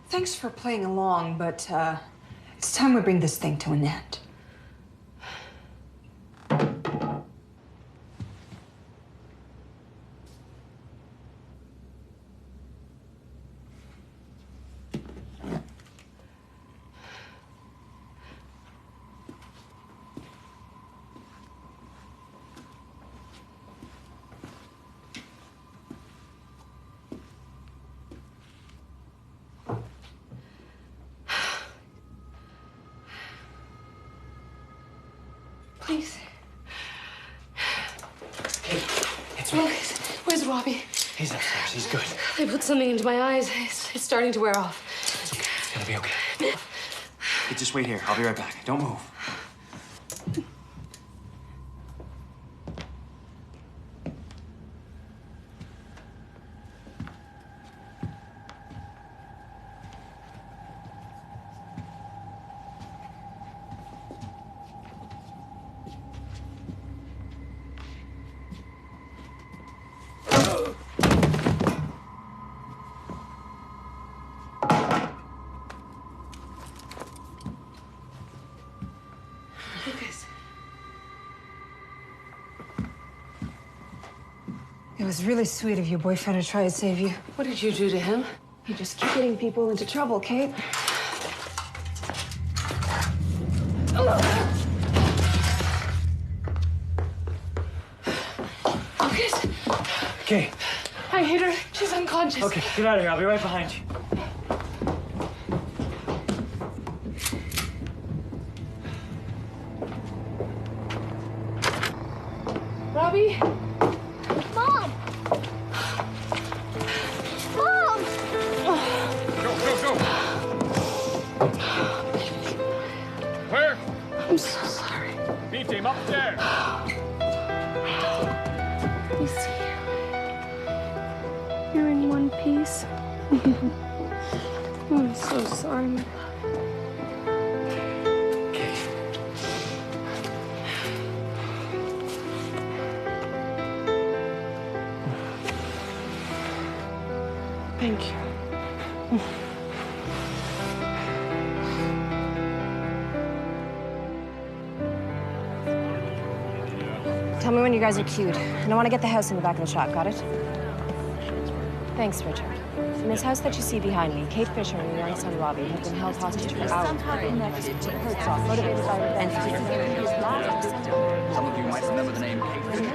thanks for playing along, but it's time we bring this thing to an end. Please. Hey, it's me. Where's Robbie? He's upstairs. He's good. They put something into my eyes. It's starting to wear off. It's okay. It's gonna be okay. Hey, just wait here. I'll be right back. Don't move. It was really sweet of your boyfriend to try to save you. What did you do to him? You just keep getting people into trouble, Kate. Okay. I hit her. She's unconscious. Okay, get out of here. I'll be right behind you. Robbie? Mom! Mom! Go! Where? I'm so sorry. B team upstairs. You see, you're in one piece. I'm so sorry. Thank you. Tell me when you guys are cued. And I want to get the house in the back of the shot. Got it? Thanks, Richard. In this house that you see behind me, Kate Fisher and your young son Robbie have been held hostage for hours. Motivated by revenge. Some of you might remember the name Kate Fisher.